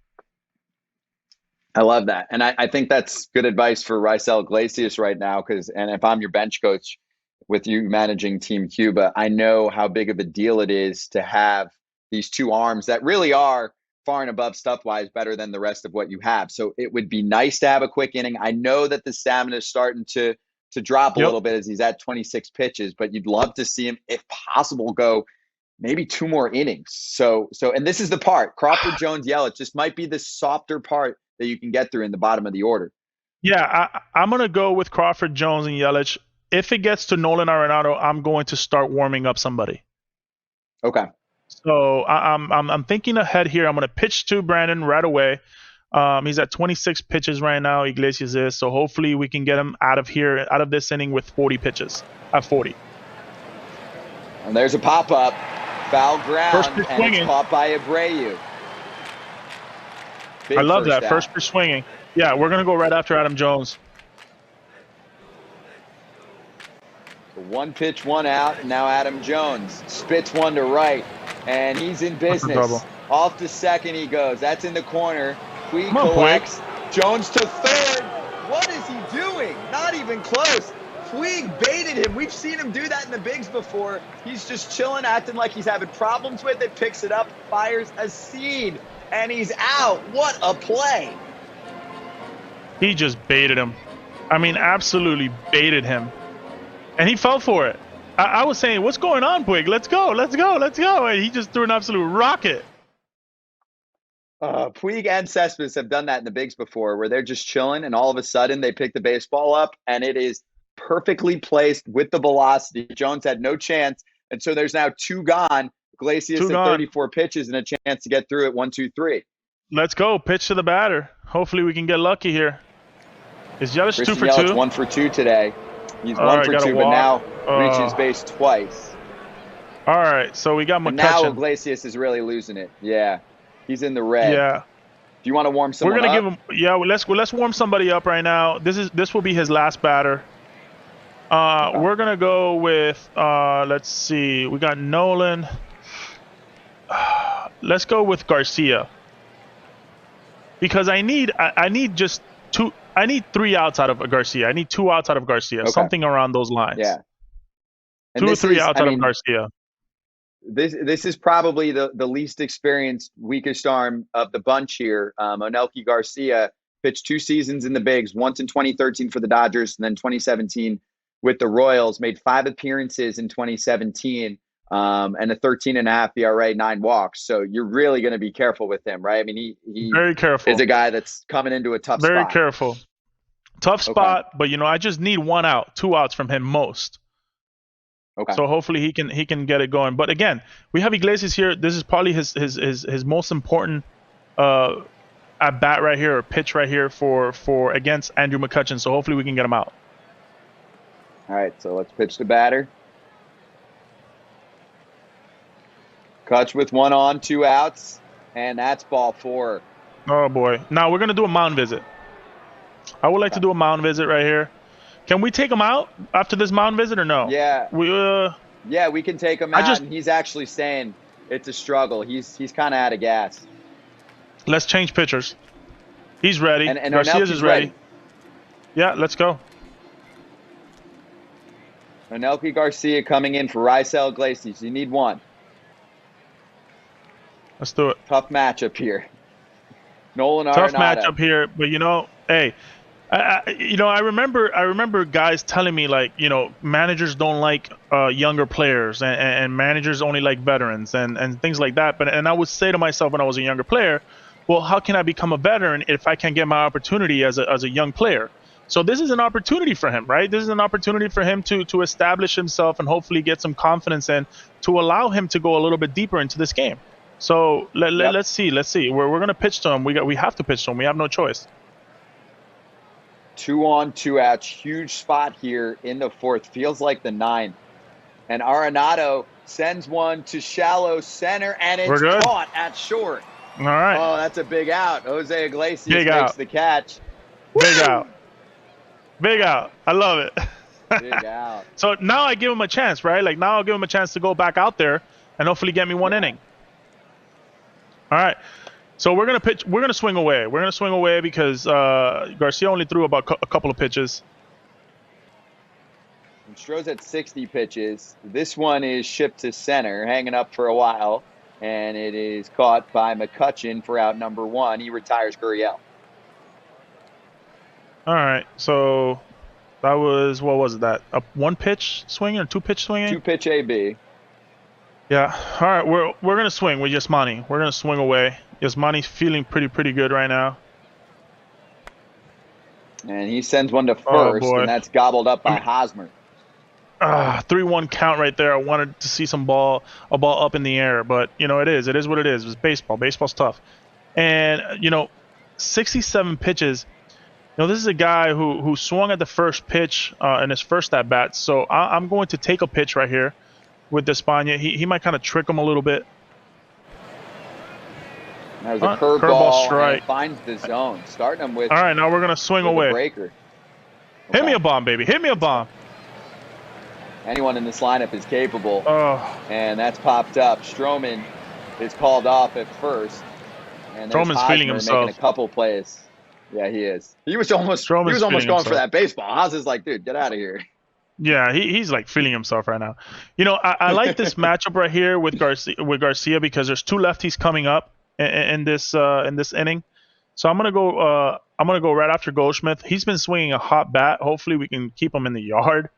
I love that. And I think that's good advice for Raisel Iglesias right now. And if I'm your bench coach with you managing Team Cuba, I know how big of a deal it is to have these two arms that really are far and above stuff-wise better than the rest of what you have. So it would be nice to have a quick inning. I know that the stamina is starting to drop a little bit as he's at 26 pitches, but you'd love to see him, if possible, go maybe 2 more innings. So, and this is the part, Crawford, Jones, Yelich, just might be the softer part that you can get through in the bottom of the order. Yeah, I'm going to go with Crawford, Jones, and Yelich. If it gets to Nolan Arenado, I'm going to start warming up somebody. Okay. So I'm thinking ahead here. I'm going to pitch to Brandon right away. He's at 26 pitches right now. Iglesias is. So hopefully we can get him out of this inning with 40 pitches at 40. And there's a pop-up. Foul ground, and swinging. It's caught by Abreu. I love that. First pitch swinging. Yeah, we're going to go right after Adam Jones. So 1 pitch, 1 out, and now Adam Jones spits one to right, and he's in business. Off to second he goes. That's in the corner. Puig collects. Jones to third. What is he doing? Not even close. Puig baited him. We've seen him do that in the bigs before. He's just chilling, acting like he's having problems with it, picks it up, fires a seed, and he's out. What a play. He just baited him. I mean, absolutely baited him. And he fell for it. I was saying, what's going on, Puig? Let's go, let's go, let's go. And he just threw an absolute rocket. Puig and Cespedes have done that in the bigs before, where they're just chilling, and all of a sudden they pick the baseball up, and it is perfectly placed with the velocity. Jones had no chance, and so there's now 2 gone. Iglesias at 34 pitches and a chance to get through it. 1, 2, 3. Let's go. Pitch to the batter. Hopefully we can get lucky here. Is Yelich 2 for 2? 1 for 2 today. He's 1 for 2, but now reaches base twice. All right, so we got McCutchen. Now Iglesias is really losing it. Yeah, he's in the red. Yeah. Do you want to warm someone up? We're gonna give him. Yeah, let's warm somebody up right now. This will be his last batter. Okay. We're gonna go with. Let's see. We got Nolan. Let's go with Garcia. Because I need just 2. I need 3 outs out of Garcia. I need 2 outs out of Garcia. Okay. Something around those lines. Yeah. And 2 or 3 outs out of Garcia. This is probably the least experienced, weakest arm of the bunch here. Onelki Garcia pitched 2 seasons in the bigs, once in 2013 for the Dodgers, and then 2017 with the Royals. Made 5 appearances in 2017. And a 13.5 ERA, 9 walks. So you're really going to be careful with him, right? I mean, he very careful. Is a guy that's coming into a tough spot. Very careful. Tough spot, but I just need 1 out, 2 outs from him most. Okay. So hopefully he can get it going. But again, we have Iglesias here. This is probably his most important at bat right here, or pitch right here for against Andrew McCutchen. So hopefully we can get him out. All right, so let's pitch the batter. Kutch with 1 on, 2 outs, and that's ball 4. Oh boy! Now we're gonna do a mound visit. I would like to do a mound visit right here. Can we take him out after this mound visit or no? Yeah. We can take him out. And he's actually saying it's a struggle. He's kind of out of gas. Let's change pitchers. He's ready. And Garcia's is ready. Yeah, let's go. Onelki Garcia coming in for Raisel Iglesias. You need 1. Let's do it. Tough matchup here. Nolan Arenado. Tough matchup here, but hey, I remember guys telling me like, managers don't like younger players, and managers only like veterans and things like that. And I would say to myself when I was a younger player, well, how can I become a veteran if I can get my opportunity as a young player? So this is an opportunity for him, right? This is an opportunity for him to establish himself and hopefully get some confidence and to allow him to go a little bit deeper into this game. So Yep. let's see. We're gonna pitch to him. We have to pitch to him. We have no choice. 2 on, 2 outs. Huge spot here in the fourth. Feels like the ninth. And Arenado sends one to shallow center, and We're it's good. caught at short. All right. Oh, that's a big out. Jose Iglesias Big makes out. the catch. Big Woo! out. Big out. I love it. Big out. So now I give him a chance, right? Like now I'll give him a chance to go back out there and hopefully get me one inning. All right. So we're gonna pitch. We're gonna swing away. We're gonna swing away because Garcia only threw about a couple of pitches. And Stroh's at 60 pitches. This one is shipped to center, hanging up for a while, and it is caught by McCutchen for out number one. He retires Gurriel. All right. So that was, what was that? A one pitch swing or two pitch swinging? 2-pitch AB. Yeah. All right. We're gonna swing with Yasmani. We're gonna swing away. Yasmani's feeling pretty good right now. And he sends one to Oh first, boy. and that's gobbled up by Hosmer. 3-1 count right there. I wanted to see a ball up in the air, but it is what it is. It's baseball. Baseball's tough. And 67 pitches. This is a guy who swung at the first pitch in his first at bat. So I'm going to take a pitch right here with Despaigne. He might kind of trick him a little bit. That was a curveball, strike. and it finds the zone. Starting him with. All right, now we're gonna swing away. Breaker. Okay. Hit me a bomb, baby. Hit me a bomb. Anyone in this lineup is capable. Oh. And that's popped up. Stroman is called off at first. And Stroman's feeling himself. Making a couple plays. Yeah, he is. He was almost going himself for that baseball. Haas is like, dude, get out of here. Yeah, he's like feeling himself right now. I like this matchup right here with Garcia because there's two lefties coming up in this inning. So I'm gonna go right after Goldschmidt. He's been swinging a hot bat. Hopefully we can keep him in the yard,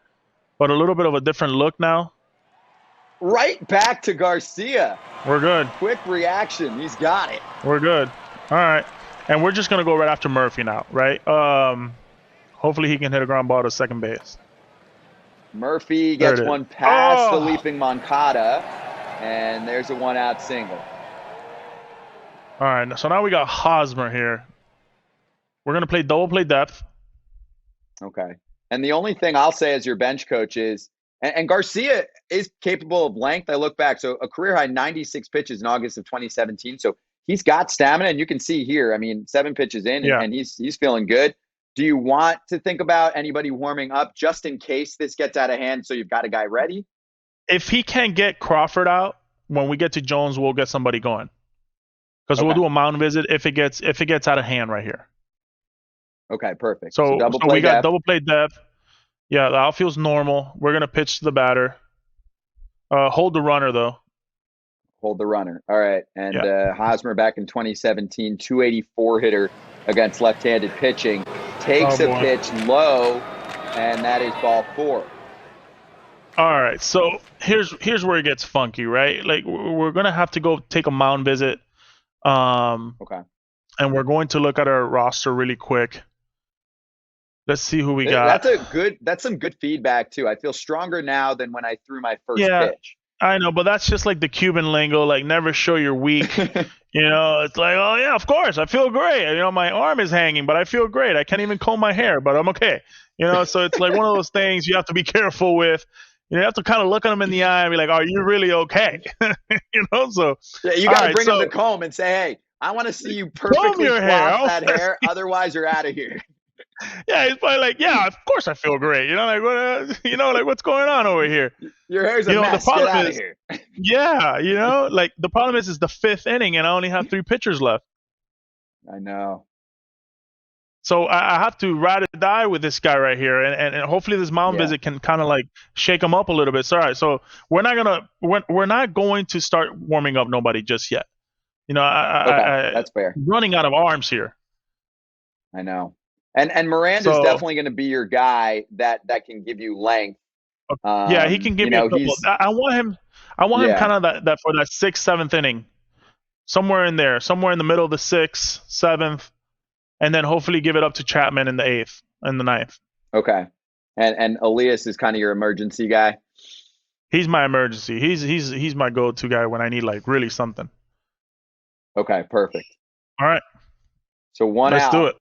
but a little bit of a different look now. Right back to Garcia. We're good. Quick reaction. He's got it. We're good. All right, and we're just gonna go right after Murphy now, right? Hopefully he can hit a ground ball to second base. Murphy gets one past the leaping Moncada, and there's a 1-out single. All right, so now we got Hosmer here. We're going to play double play depth. Okay. And the only thing I'll say as your bench coach is, and Garcia is capable of length. I look back. So a career high 96 pitches in August of 2017. So he's got stamina, and you can see here, 7 pitches in, and he's feeling good. Do you want to think about anybody warming up just in case this gets out of hand so you've got a guy ready? If he can't get Crawford out, when we get to Jones, we'll get somebody going. Because we'll do a mound visit if it gets out of hand right here. Okay, perfect. So we got depth. double play depth. Yeah, the outfield's normal. We're going to pitch to the batter. Hold the runner, though. Hold the runner. All right. And Hosmer back in 2017, 284 hitter against left-handed pitching. Takes a pitch low, and that is ball 4. All right. So here's where it gets funky, right? Like we're going to have to go take a mound visit. Okay. And we're going to look at our roster really quick. Let's see who we got. That's some good feedback too. I feel stronger now than when I threw my first pitch. I know, but that's just like the Cuban lingo, like never show you're weak. It's like, oh yeah, of course, I feel great. My arm is hanging, but I feel great. I can't even comb my hair, but I'm okay. So it's like one of those things you have to be careful with. You have to kind of look at them in the eye and be like, are you really okay? So yeah, you got to bring them the comb and say, hey, I want to see you perfectly flop that hair. Otherwise, you're out of here. Yeah, he's probably like, yeah, of course I feel great. Like what's going on over here? Your hair's a mess. Get out of here. Yeah, the problem is the 5th inning and I only have 3 pitchers left. I know. So I have to ride or die with this guy right here, and hopefully this mound visit can kind of like shake him up a little bit. So, all right, so we're not going to start warming up nobody just yet. That's fair. Running out of arms here. I know. And Miranda's So definitely going to be your guy that can give you length. yeah, he can give me a couple. He's I want him. I want him yeah. kind of that for that sixth, seventh inning, somewhere in there, somewhere in the middle of the sixth, seventh, and then hopefully give it up to Chapman in the eighth and the ninth. Okay. And Elias is kind of your emergency guy. He's my emergency. He's my go-to guy when I need like really something. Okay, perfect. All right, So one let's do out. it.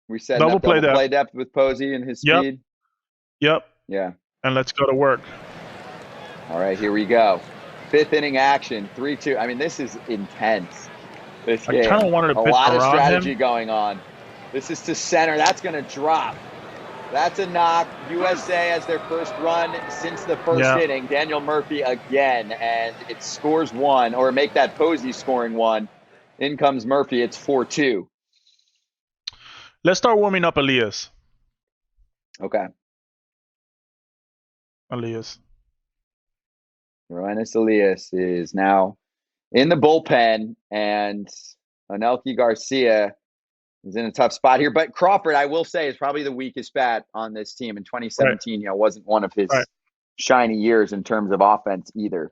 We setting Double up play double depth. play depth with Posey and his Yep, speed. yep. Yeah. And let's go to work. All right, here we go. Fifth inning action, 3-2. I mean, this is intense. This I kind game. of wanted to A pitch lot of around strategy him. going on. This is to center. That's going to drop. That's a knock. USA has their first run since the first Yeah. inning. Daniel Murphy again, and it scores one, or make that Posey scoring one. In comes Murphy. It's 4-2. Let's start warming up Elias. Okay. Elias. Roenis Elias is now in the bullpen, and Anelki Garcia is in a tough spot here. But Crawford, I will say, is probably the weakest bat on this team. In 2017, Right. wasn't one of his Right. shiny years in terms of offense either.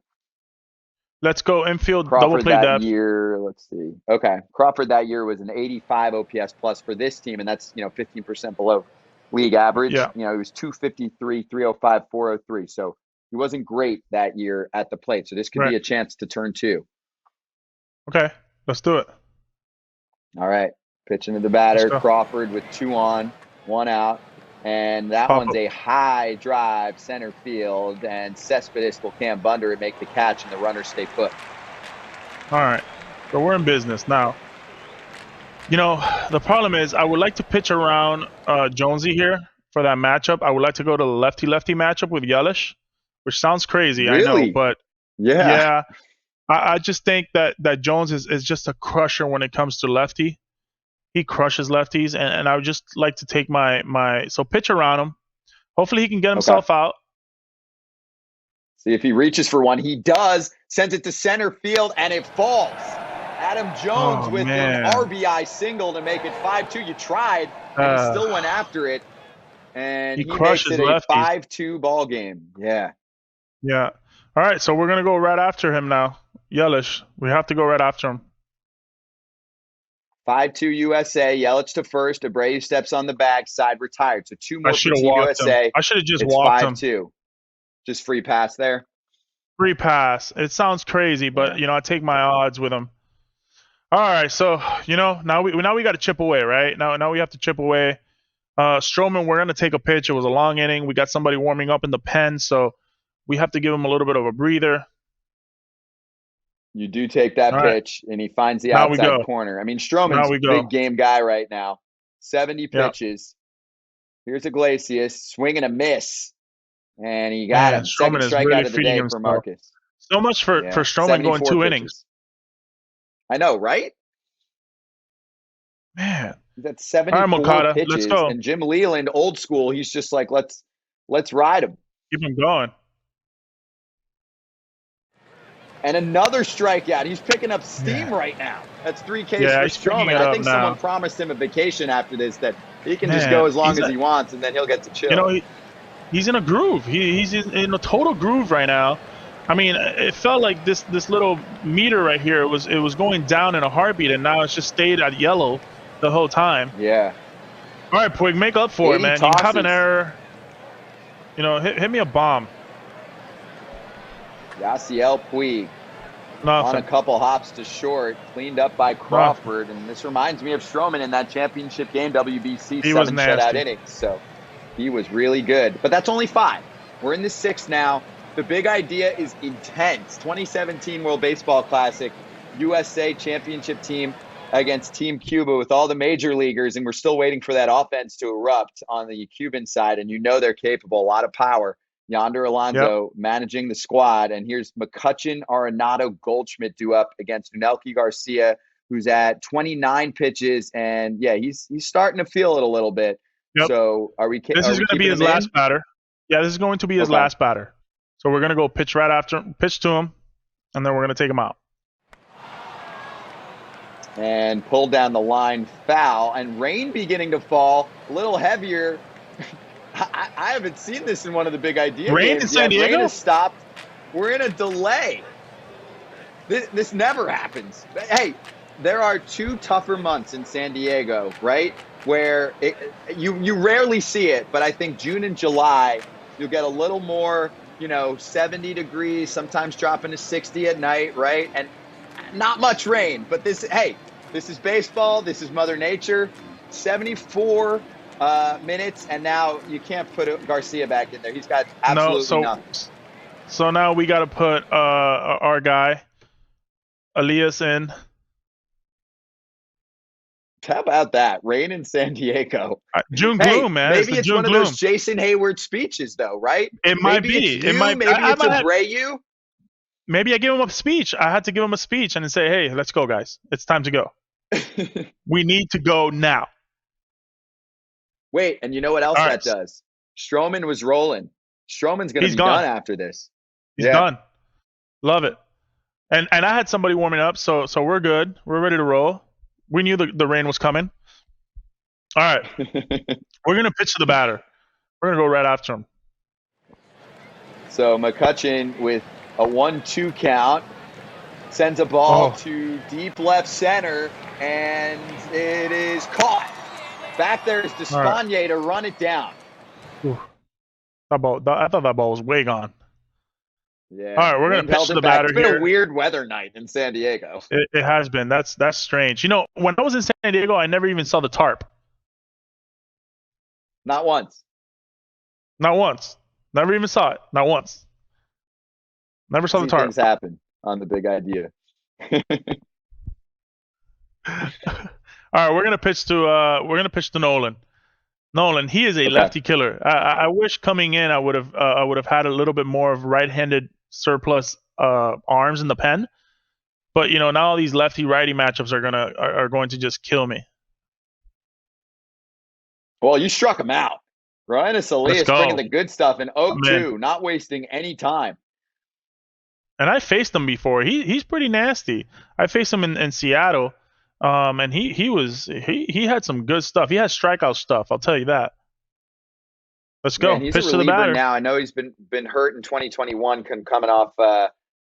Let's go infield double Crawford play that depth. year, let's see. Okay. Crawford that year was an 85 OPS plus for this team, and that's 15% below league average. Yeah. He was 253, 305, 403. So he wasn't great that year at the plate. So this could Right. be a chance to turn two. Okay, let's do it. All right. Pitching to the batter, Let's go. Crawford with 2 on, 1 out. And that Pop one's up. a high drive center field, and Cespedes will Cam Bunder and make the catch, and the runners stay put. All right, so we're in business now. The problem is I would like to pitch around Jonesy here for that matchup. I would like to go to the lefty-lefty matchup with Yelich, which sounds crazy, I know, Really? but Yeah. yeah, I just think that Jones is just a crusher when it comes to lefty. He crushes lefties, and I would just like to take so pitch around him. Hopefully he can get himself out. See if he reaches for one. He does. Sends it to center field, and it falls. Adam Jones with an RBI single to make it 5-2. You tried, and he still went after it. And he makes it a 5-2 ball game. Yeah. Yeah. All right, so we're going to go right after him now. Yelich. We have to go right after him. 5-2 USA. Yelich to first. Abreu steps on the bag. Side retired. So 2 more for Team USA. I should have just walked him. It's 5-2. Just free pass there. Free pass. It sounds crazy, but I take my odds with him. All right, so now we got to chip away, right? Now we have to chip away. Stroman, we're gonna take a pitch. It was a long inning. We got somebody warming up in the pen, so we have to give him a little bit of a breather. You do take that pitch, and he finds the outside corner. I mean, Stroman's a big game guy right now. 70 pitches. Here's Iglesias, swing and a miss. And he got him. Second strikeout of the day for Marcus. So much for Stroman going 2 innings. I know, right? Man. That's 74 pitches. And Jim Leland, old school, he's just like, let's ride him. Keep him going. And another strikeout. He's picking up steam right now. That's 3 Ks for Stroman. I think someone promised him a vacation after this, that he can just go as long as he wants, and then he'll get to chill. He's in a groove. He's in a total groove right now. I mean, it felt like this little meter right here, it was going down in a heartbeat, and now it's just stayed at yellow the whole time. Yeah. All right, Puig, make up for it, man. You have an error. Hit me a bomb. Yasiel Puig on a couple hops to short, cleaned up by Crawford. And this reminds me of Stroman in that championship game, WBC, 7 shutout innings. So he was really good. But that's only 5. We're in the 6th now. The big idea is intense. 2017 World Baseball Classic, USA championship team against Team Cuba with all the major leaguers, and we're still waiting for that offense to erupt on the Cuban side, and they're capable, a lot of power. Yonder Alonso managing the squad, and here's McCutchen, Arenado, Goldschmidt due up against Unelki Garcia, who's at 29 pitches, and he's starting to feel it a little bit. Yep. So this is going to be his last batter. Yeah, this is going to be his last batter. So we're going to go pitch to him, and then we're going to take him out. and pulled down the line, foul, and rain beginning to fall a little heavier. I haven't seen this in one of the big idea Rain in games San yet. Rain Diego? has stopped. We're in a delay. This never happens. Hey, there are 2 tougher months in San Diego, right? Where you rarely see it, but I think June and July, you'll get a little more, 70 degrees, sometimes dropping to 60 at night, right? And not much rain, but this is baseball. This is Mother Nature. 74 minutes, and now you can't put Garcia back in there. He's got No, absolutely nothing. so now we got to put our guy Elias in. How about that? Rain in San Diego. June Hey, gloom, man. maybe the it's June one gloom. of those Jason Hayward speeches, though, right? It might Maybe be. it's you. It might. Maybe it's Abreu. Maybe I give him a speech. I had to give him a speech and say, "Hey, let's go, guys. It's time to go. We need to go now." Wait, and you know what else All that right. does? Stroman was rolling. Stroman's going to be gone. done after this. He's done. Love it. And I had somebody warming up, so we're good. We're ready to roll. We knew the rain was coming. All right. We're gonna pitch to the batter. We're gonna go right after him. So McCutchen with a 1-2 count sends a ball to deep left center, and it is caught. Back there is Despaigne to run it down. Ooh. I thought that ball was way gone. Yeah. All right, we're gonna pitch to the batter here. It's been here. a weird weather night in San Diego. It has been. That's strange. When I was in San Diego, I never even saw the tarp. Not once. Not once. Never even saw it. Not once. Never saw the tarp. Things happen on the big idea. All right, we're gonna pitch to Nolan. Nolan, he is a lefty killer. I wish coming in I would have had a little bit more of right-handed surplus arms in the pen, but now all these lefty-righty matchups are going to just kill me. Well, you struck him out. Ryan Elias bringing the good stuff in 0-2, not wasting any time. And I faced him before. He's pretty nasty. I faced him in Seattle. And he had some good stuff. He has strikeout stuff. I'll tell you that. Let's go. He's pitch a to the batter now. I know he's been hurt in 2021, coming off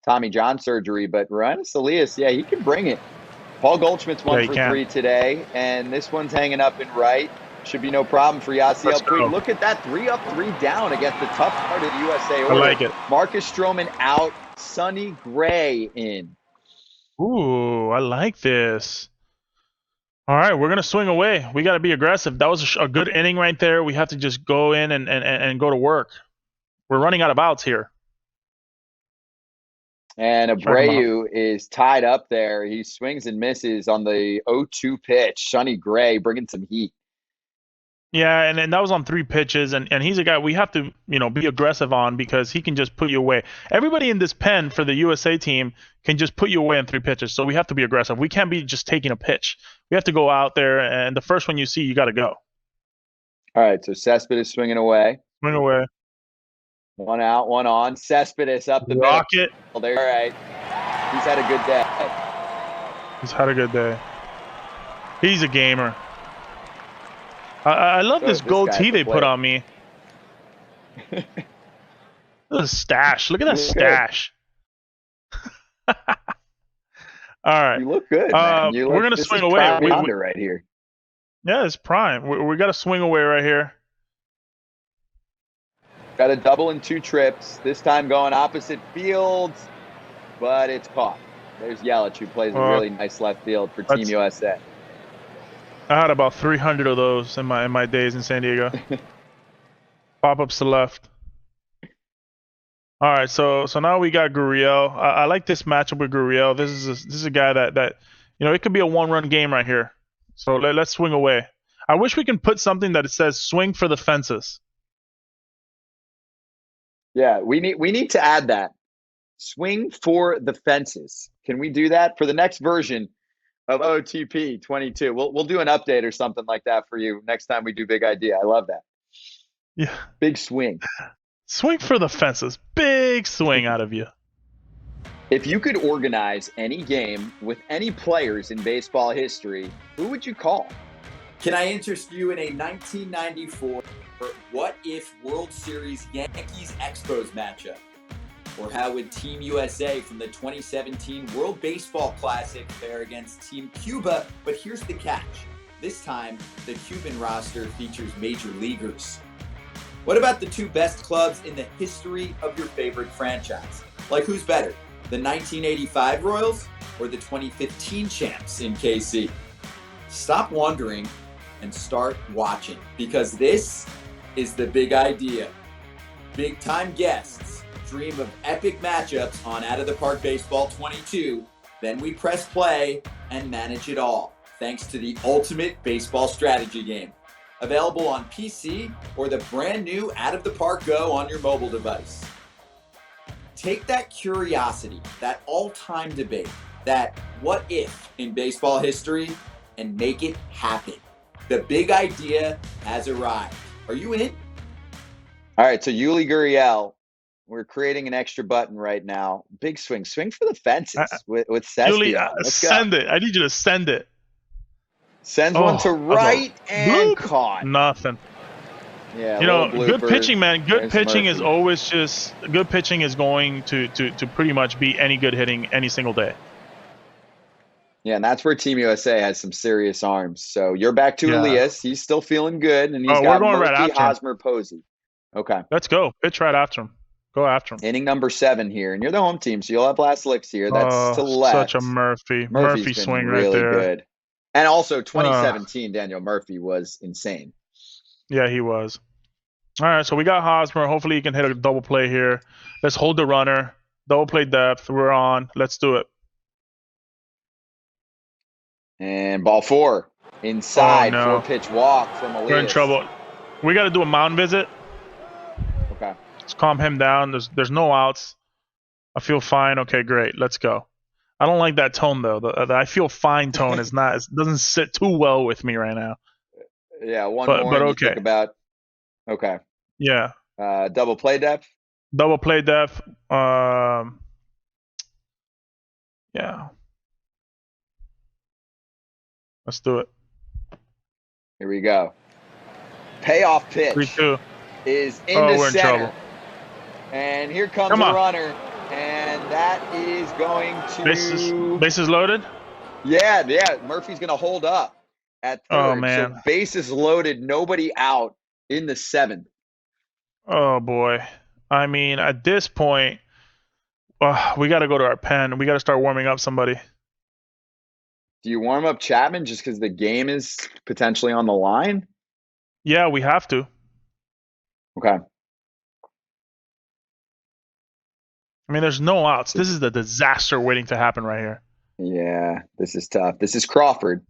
Tommy John surgery, but Ryan Elias, he can bring it. Paul Goldschmidt's 1 for 3 today, and this one's hanging up in right. Should be no problem for Yasiel Puig. Look at that, 3 up, 3 down against the tough part of the USA order. I like it. Marcus Stroman out, Sonny Gray in. Ooh, I like this. All right, we're going to swing away. We got to be aggressive. That was a good inning right there. We have to just go in and go to work. We're running out of outs here. And Abreu is tied up there. He swings and misses on the 0-2 pitch. Sonny Gray bringing some heat. Yeah, and that was on 3 pitches, and he's a guy we have to be aggressive on because he can just put you away. Everybody in this pen for the USA team can just put you away in 3 pitches, so we have to be aggressive. We can't be just taking a pitch. We have to go out there, and the first one you see, you got to go. All right, so Cespedes swinging away. Swing away. 1 out, 1 on. Cespedes up the Rocket. middle. All right. He's had a good day. He's had a good day. He's a gamer. I love this goatee they put on me. Look at the stash. Look at that stash. All right. You look good, man. We're going to swing away. Right here. Yeah, it's prime. We got to swing away right here. Got a double in 2 trips. This time going opposite fields, but it's caught. There's Yelich, who plays a really nice left field for Team USA. I had about 300 of those in my days in San Diego. Pop-ups to left. All right, so now we got Gurriel. I like this matchup with Gurriel. This is a guy that it could be a 1-run game right here. So let's swing away. I wish we can put something that says "swing for the fences." Yeah, we need to add that. Swing for the fences. Can we do that for the next version of OOTP 22? We'll do an update or something like that for you next time we do Big Idea. I love that. Yeah. Big swing. Swing for the fences. Big swing out of you. If you could organize any game with any players in baseball history, who would you call? Can I interest you in a 1994 What If World Series Yankees-Expos matchup? Or how would Team USA from the 2017 World Baseball Classic fare against Team Cuba? But here's the catch. This time, the Cuban roster features major leaguers. What about the two best clubs in the history of your favorite franchise? Like, who's better, the 1985 Royals or the 2015 champs in KC? Stop wondering and start watching, because this is the big idea. Big time guests dream of epic matchups on Out of the Park Baseball 22. Then we press play and manage it all, thanks to the ultimate baseball strategy game. Available on PC or the brand new Out of the Park Go on your mobile device. Take that curiosity, that all-time debate, that what if in baseball history, and make it happen. The big idea has arrived. Are you in? All right, so Yuli Gurriel, we're creating an extra button right now. Big swing for the fences with Julie, Cespeon. Let's send go. it. I need you to send it. Sends one to right and bloop. caught. Nothing. Yeah, you know, blooper. good pitching, man. Good There's pitching Murphy. is always just good pitching is going to pretty much beat any good hitting any single day. Yeah, and that's where Team USA has some serious arms. So you're back to Elias. He's still feeling good, and he's got we're going Murphy, right after Hosmer, Posey. Okay. Let's go. Pitch right after him. Go after him. Inning number 7 here, and you're the home team, so you'll have last licks here. That's to left. Such a Murphy Murphy's been swing really right there. Good. And also 2017, Daniel Murphy was insane. Yeah, he was. All right, so we got Hosmer. Hopefully he can hit a double play here. Let's hold the runner. Double play depth. We're on. Let's do it. And ball 4. Inside, 4-pitch walk from Elias. We're in trouble. We got to do a mound visit. Okay. Let's calm him down. There's no outs. I feel fine. Okay, great. Let's go. I don't like that tone though. The I feel fine tone is not. It doesn't sit too well with me right now. Yeah, one more. But okay. Think about. Okay. Yeah. Double play depth. Double play depth. Yeah. Let's do it. Here we go. Payoff pitch 3-2. Is in we're center. In trouble. And here comes a runner. And that is going to... Bases loaded? Yeah. Murphy's going to hold up at third. Oh, man. So bases loaded, nobody out in the 7th. Oh, boy. I mean, at this point, we got to go to our pen. We got to start warming up somebody. Do you warm up Chapman just because the game is potentially on the line? Yeah, we have to. Okay. I mean, there's no outs. This is the disaster waiting to happen right here. Yeah, this is tough. This is Crawford.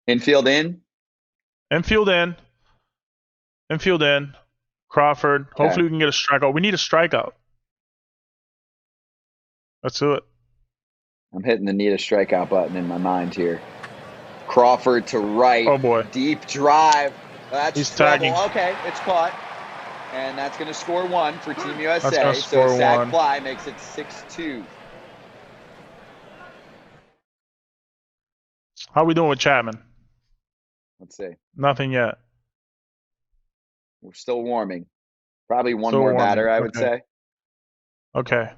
Infield in? Infield in. Infield in. Crawford. Okay. Hopefully we can get a strikeout. We need a strikeout. Let's do it. I'm hitting the need a strikeout button in my mind here. Crawford to right. Oh, boy. Deep drive. That's He's tagging. Okay, it's caught. And that's going to score 1 for Team USA. That's so sac fly makes it 6-2. How are we doing with Chapman? Let's see. Nothing yet. We're still warming. Probably one more batter, I would say. Okay.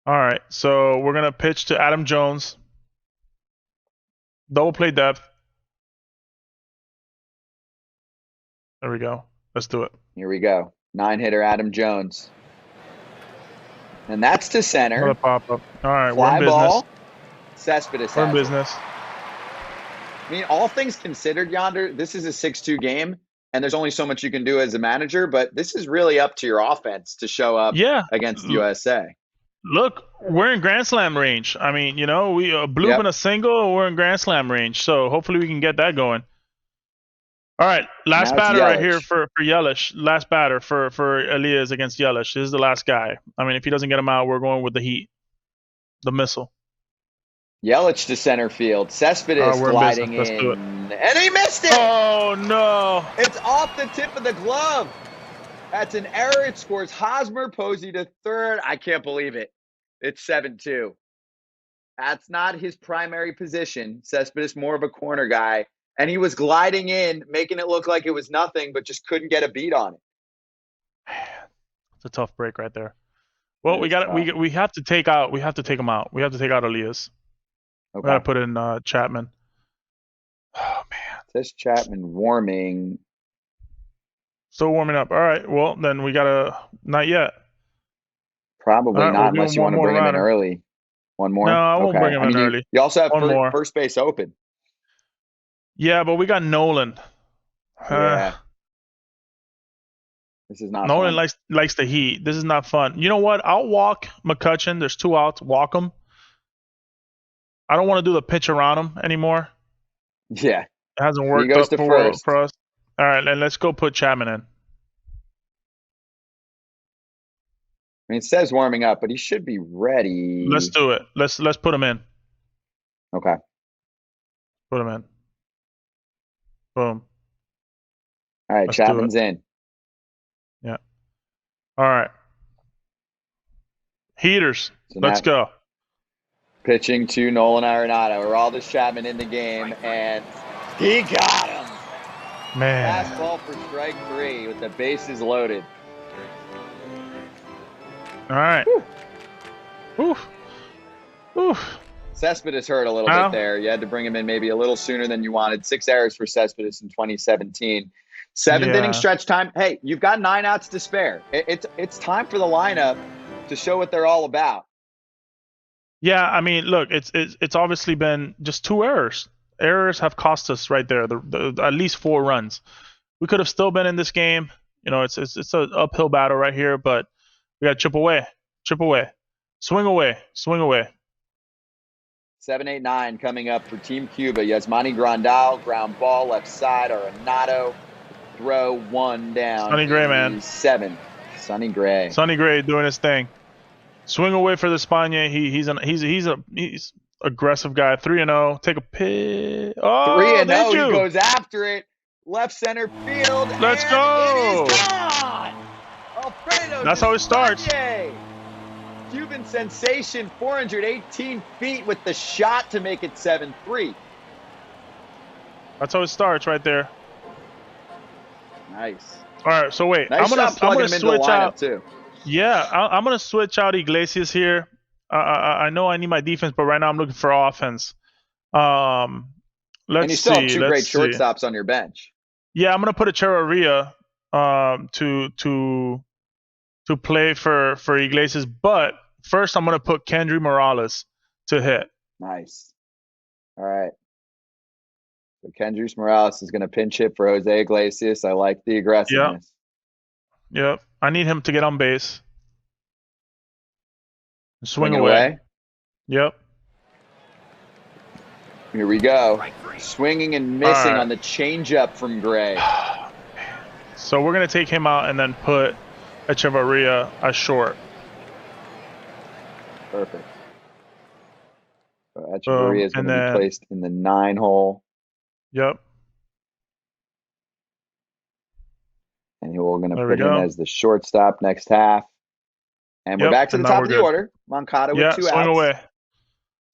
All right. So we're going to pitch to Adam Jones. Double play depth. There we go. Let's do it. Here we go. 9-hitter Adam Jones. And that's to center. Another pop-up. All right, Fly we're in ball. business. Cespedes. We're in business. I mean, all things considered, Yonder, this is a 6-2 game, and there's only so much you can do as a manager, but this is really up to your offense to show up against USA. Look, we're in Grand Slam range. I mean, we bloop in a single, we're in Grand Slam range, so hopefully we can get that going. All right, last batter right here for Yelich. Last batter for Elias against Yelich. This is the last guy. I mean, if he doesn't get him out, we're going with the heat. The missile. Yelich to center field. Cespedes gliding in. And he missed it! Oh, no. It's off the tip of the glove. That's an error. It scores Hosmer, Posey to third. I can't believe it. It's 7-2. That's not his primary position. Cespedes more of a corner guy. And he was gliding in, making it look like it was nothing, but just couldn't get a beat on it. It's a tough break right there. Well, That we is got tough. we have to take out. We have to take him out. We have to take out Elias. We got to Okay. put in Chapman. Oh man, Says Chapman warming. still warming up. All right. Well, then we gotta. Not yet. Probably All right, not we'll give unless him you one want to more bring him in round. early. One No, more? I won't Okay. bring him I in mean, early. you also have One more. first base open. Yeah, but we got Nolan. Yeah. This is not Nolan fun. likes the heat. This is not fun. You know what? I'll walk McCutchen. There's 2 outs. Walk him. I don't want to do the pitch around him anymore. Yeah. It hasn't He worked goes up to for first. us. All right, and let's go put Chapman in. I mean, it says warming up, but he should be ready. Let's do it. Let's put him in. Okay. Put him in. Boom. All right. Let's do Chapman's in. Yeah. All right. Heaters. So Let's now go. pitching to Nolan Arenado. Aroldis Chapman in the game, and he got him. Man. Fastball for strike 3 with the bases loaded. All right. Oof. Oof. Cespedes hurt a little bit there. You had to bring him in maybe a little sooner than you wanted. 6 errors for Cespedes in 2017. 7th inning stretch time. Hey, you've got 9 outs to spare. It's time for the lineup to show what they're all about. Yeah, I mean, look, it's obviously been just 2 errors. Errors have cost us right there. The at least 4 runs. We could have still been in this game. You know, it's an uphill battle right here, but we got to chip away, swing away. 7, 8, 9 coming up for Team Cuba. Yasmani Grandal, ground ball left side. Arenado, throw 1 down. Sonny Gray, man. 7. Sonny Gray. Sonny Gray doing his thing. Swing away for the Spania. He's aggressive guy. 3-0. Take a pitch. Oh, 3-0. He goes after it. Left center field. Let's go. It is gone. Alfredo. That's how it starts. Cuban sensation, 418 feet with the shot to make it 7-3. That's how it starts right there. Nice. All right, so wait. Nice I'm gonna him into the switch lineup out. too. Yeah, I'm gonna switch out Iglesias here. I know I need my defense, but right now I'm looking for offense. Let's And you still see. have 2 great shortstops on your bench. Yeah, I'm gonna put a Echeverria to play for Iglesias, but first I'm gonna put Kendry Morales to hit. Nice. All right. So Kendrys Morales is going to pinch hit for Jose Iglesias. I like the aggressiveness. Yep. I need him to get on base. Swing Swing away. Yep. Here we go. Swinging and missing All right. on the changeup from Gray. So we're gonna take him out and then put Echeverria as short. Perfect. So Echeverria is going and to then- be placed in the 9 hole. Yep. And we're going to There we put him go. as the shortstop next half. And we're Yep, back to and the now top we're of the good. order. Moncada with Yeah. 2 Swing outs. away.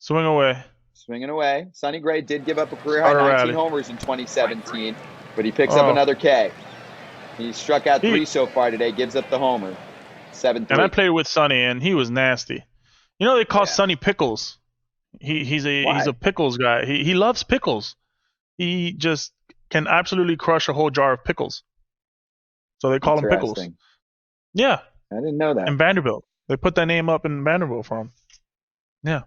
Swing away. Swinging away. Sonny Gray did give up a career-high Start a 19 rally. homers in 2017, but he picks up Oh. another K. He struck out He- 3 so far today, gives up the homer. 7-3. And I played with Sonny, and he was nasty. You know they call Yeah. Sonny Pickles. He's Why? a pickles guy. He loves pickles. He just can absolutely crush a whole jar of pickles. So they call him Pickles. Interesting. Yeah, I didn't know that. in Vanderbilt. They put that name up in Vanderbilt for him. Yeah.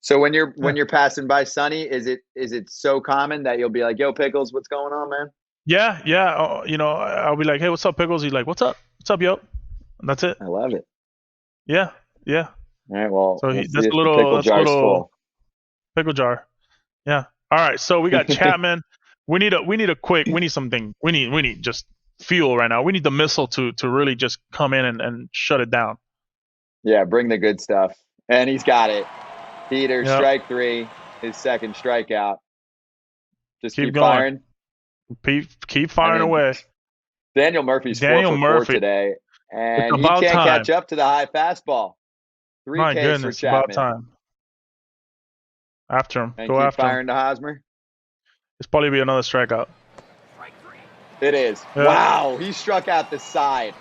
So when you're passing by Sonny, is it so common that you'll be like, "Yo, Pickles, what's going on, man?" Yeah. You know, I'll be like, "Hey, what's up, Pickles?" He's like, "What's up? What's up, yo?" And that's it. I love it. Yeah. All right, well, So we'll that's see a if the little- pickle that's a jar's little- full. Pickle jar. Yeah. All right. So we got Chapman. We need something. We need just fuel right now. We need the missile to really just come in and shut it down. Yeah, bring the good stuff. And he's got it. Peter, Yep. strike 3, his second strikeout. Just Keep keep going. firing. Keep firing I mean, away. Daniel Murphy's 4 Daniel for 4 Murphy. today, and It's he about can't time. catch up to the high fastball. Three My Ks for goodness, about Chapman. time. After him. And Go keep after him. firing to Hosmer. It's probably be another strikeout. It is. Yeah. Wow, he struck out the side.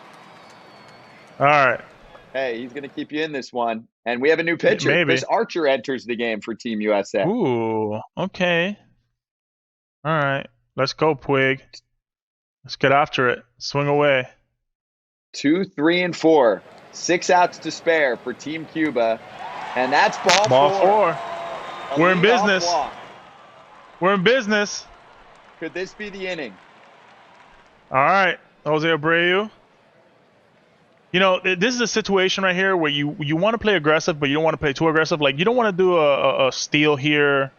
All right. Hey, he's going to keep you in this one. And we have a new pitcher. Maybe. Chris Archer enters the game for Team USA. Ooh, okay. All right. Let's go, Puig. Let's get after it. Swing away. 2, 3, and 4. 6 outs to spare for Team Cuba. And that's ball 4. A We're in leadoff business. walk. We're in business. Could this be the inning? All right, Jose Abreu. You know, this is a situation right here where you want to play aggressive, but you don't want to play too aggressive. Like, you don't want to do a steal here,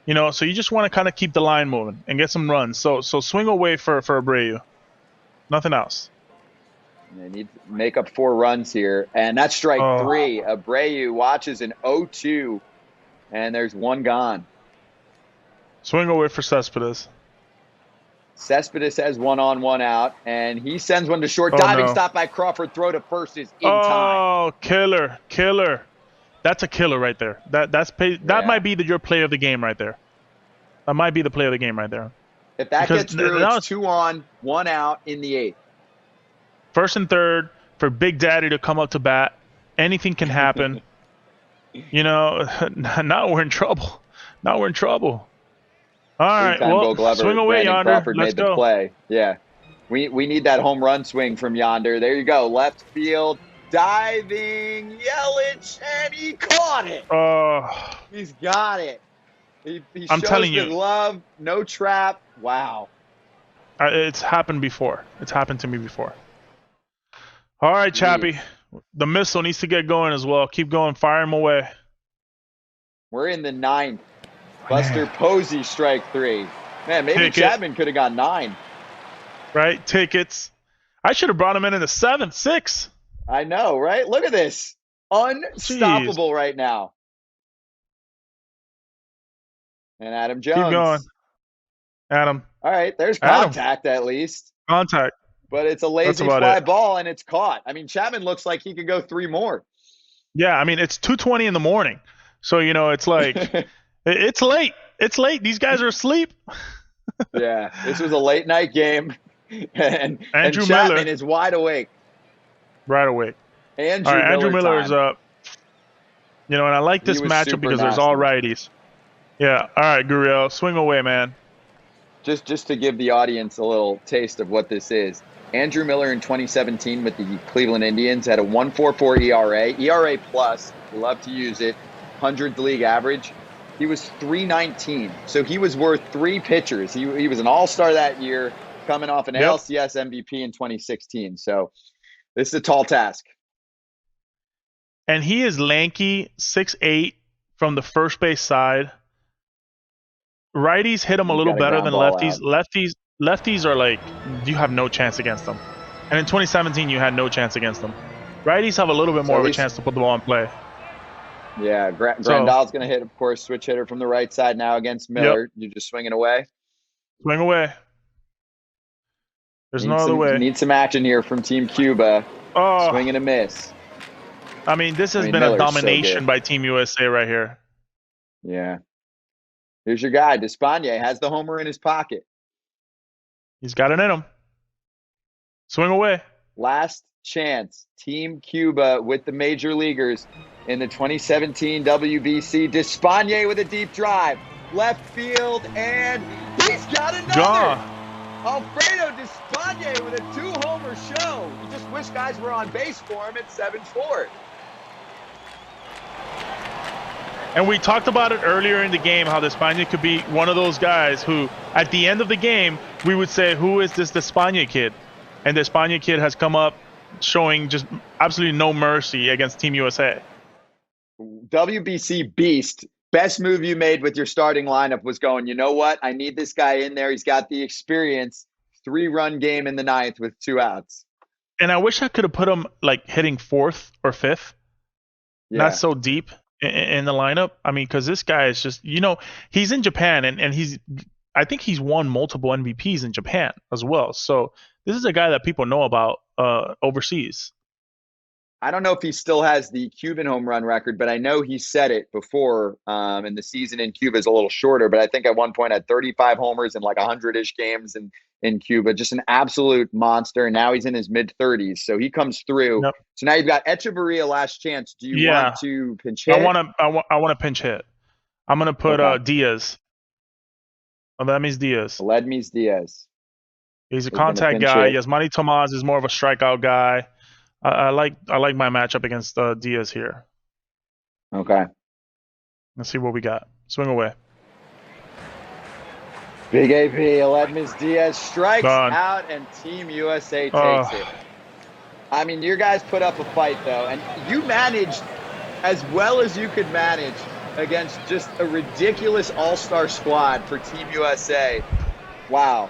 you know, so you just want to kind of keep the line moving and get some runs. So swing away for Abreu. Nothing else. They need to make up 4 runs here. And that's strike 3. Abreu watches an 0-2. And there's 1 gone. Swing away for Cespedes. Cespedes has 1 on, 1 out, and he sends one to short. Diving stop by Crawford. Throw to first is in time. Oh, killer. That's a killer right there. That might be your play of the game right there. That might be the play of the game right there. If that gets through, it's 2 on, 1 out in the 8th. First and third for Big Daddy to come up to bat. Anything can happen. You know, now we're in trouble. All right, well, swing away, Brandon Yonder. Crawford Let's made the play. Yeah. We need that home run swing from Yonder. There you go. Left field. Diving. Yelich. And he caught it. He's got it. He I'm shows telling the you. glove. No trap. Wow. It's happened before. It's happened to me before. All right, Chappie. The missile needs to get going as well. Keep going. Fire him away. We're in the 9th. Buster Posey, strike 3. Man, maybe Ticket. Chapman could have got 9. Right? Tickets. I should have brought him in the 7th, 6th. I know, right? Look at this. Unstoppable right now. And Adam Jones. Keep going. Adam. All right, there's contact at least. Contact. But it's a lazy fly ball, and it's caught. I mean, Chapman looks like he could go 3 more. Yeah, I mean, it's 2:20 in the morning. So, you know, it's like, it's late. It's late. These guys are asleep. Yeah, this was a late night game. And Andrew Chapman Miller is wide awake. Right awake. Andrew Miller is up. You know, and I like this matchup because there's all righties. Yeah. All right, Gurriel, swing away, man. Just to give the audience a little taste of what this is. Andrew Miller in 2017 with the Cleveland Indians had a 1.44 ERA. ERA plus, love to use it. 100th league average. He was 319. So he was worth 3 pitchers. He was an all-star that year, coming off an ALCS MVP in 2016. So this is a tall task. And he is lanky, 6'8", from the first base side. Righties hit him a little better than lefties. Lefties are like, you have no chance against them. And in 2017, you had no chance against them. Righties have a little bit more of a chance to put the ball in play. Yeah, Grandal's going to hit, of course, switch hitter from the right side now against Miller. You just swinging away? Swing away. There's no other way. Need some action here from Team Cuba. Swing and a miss. I mean, this has been Miller's a domination by Team USA right here. Yeah. Here's your guy. Despaigne has the homer in his pocket. He's got it in him. Swing away. Last chance. Team Cuba with the major leaguers in the 2017 WBC. Despaigne with a deep drive. Left field, and he's got another. Alfredo Despaigne with a 2-homer show. You just wish guys were on base for him at 7-4. And we talked about it earlier in the game, how Despaigne could be one of those guys who, at the end of the game, we would say, who is this Despaigne kid? And Despaigne kid has come up showing just absolutely no mercy against Team USA. WBC beast. Best move you made with your starting lineup was going, you know what? I need this guy in there. He's got the experience. 3-run game in the 9th with 2 outs. And I wish I could have put him like hitting 4th or 5th. Yeah. Not so deep in the lineup. I mean, because this guy is just, you know, he's in Japan and I think he's won multiple MVPs in Japan as well. So this is a guy that people know about overseas. I don't know if he still has the Cuban home run record, but I know he set it before. And the season in Cuba is a little shorter, but I think at one point had 35 homers in like 100-ish games in Cuba. Just an absolute monster. And now he's in his mid 30s, so he comes through. Yep. So now you've got Echeverria last chance. Do you want Yeah, to pinch I hit? want to. I want to pinch hit. I'm gonna put Okay, Diaz. Oh, that means Diaz. Aledmys Diaz He's a is going to contact pinch guy. hit. Yasmani Tomas is more of a strikeout guy. I like my matchup against Diaz here. Okay. Let's see what we got. Swing away. Big AP, Aledmys Diaz strikes Done. out, and Team USA takes it. I mean, your guys put up a fight, though, and you managed as well as you could manage against just a ridiculous all-star squad for Team USA. Wow.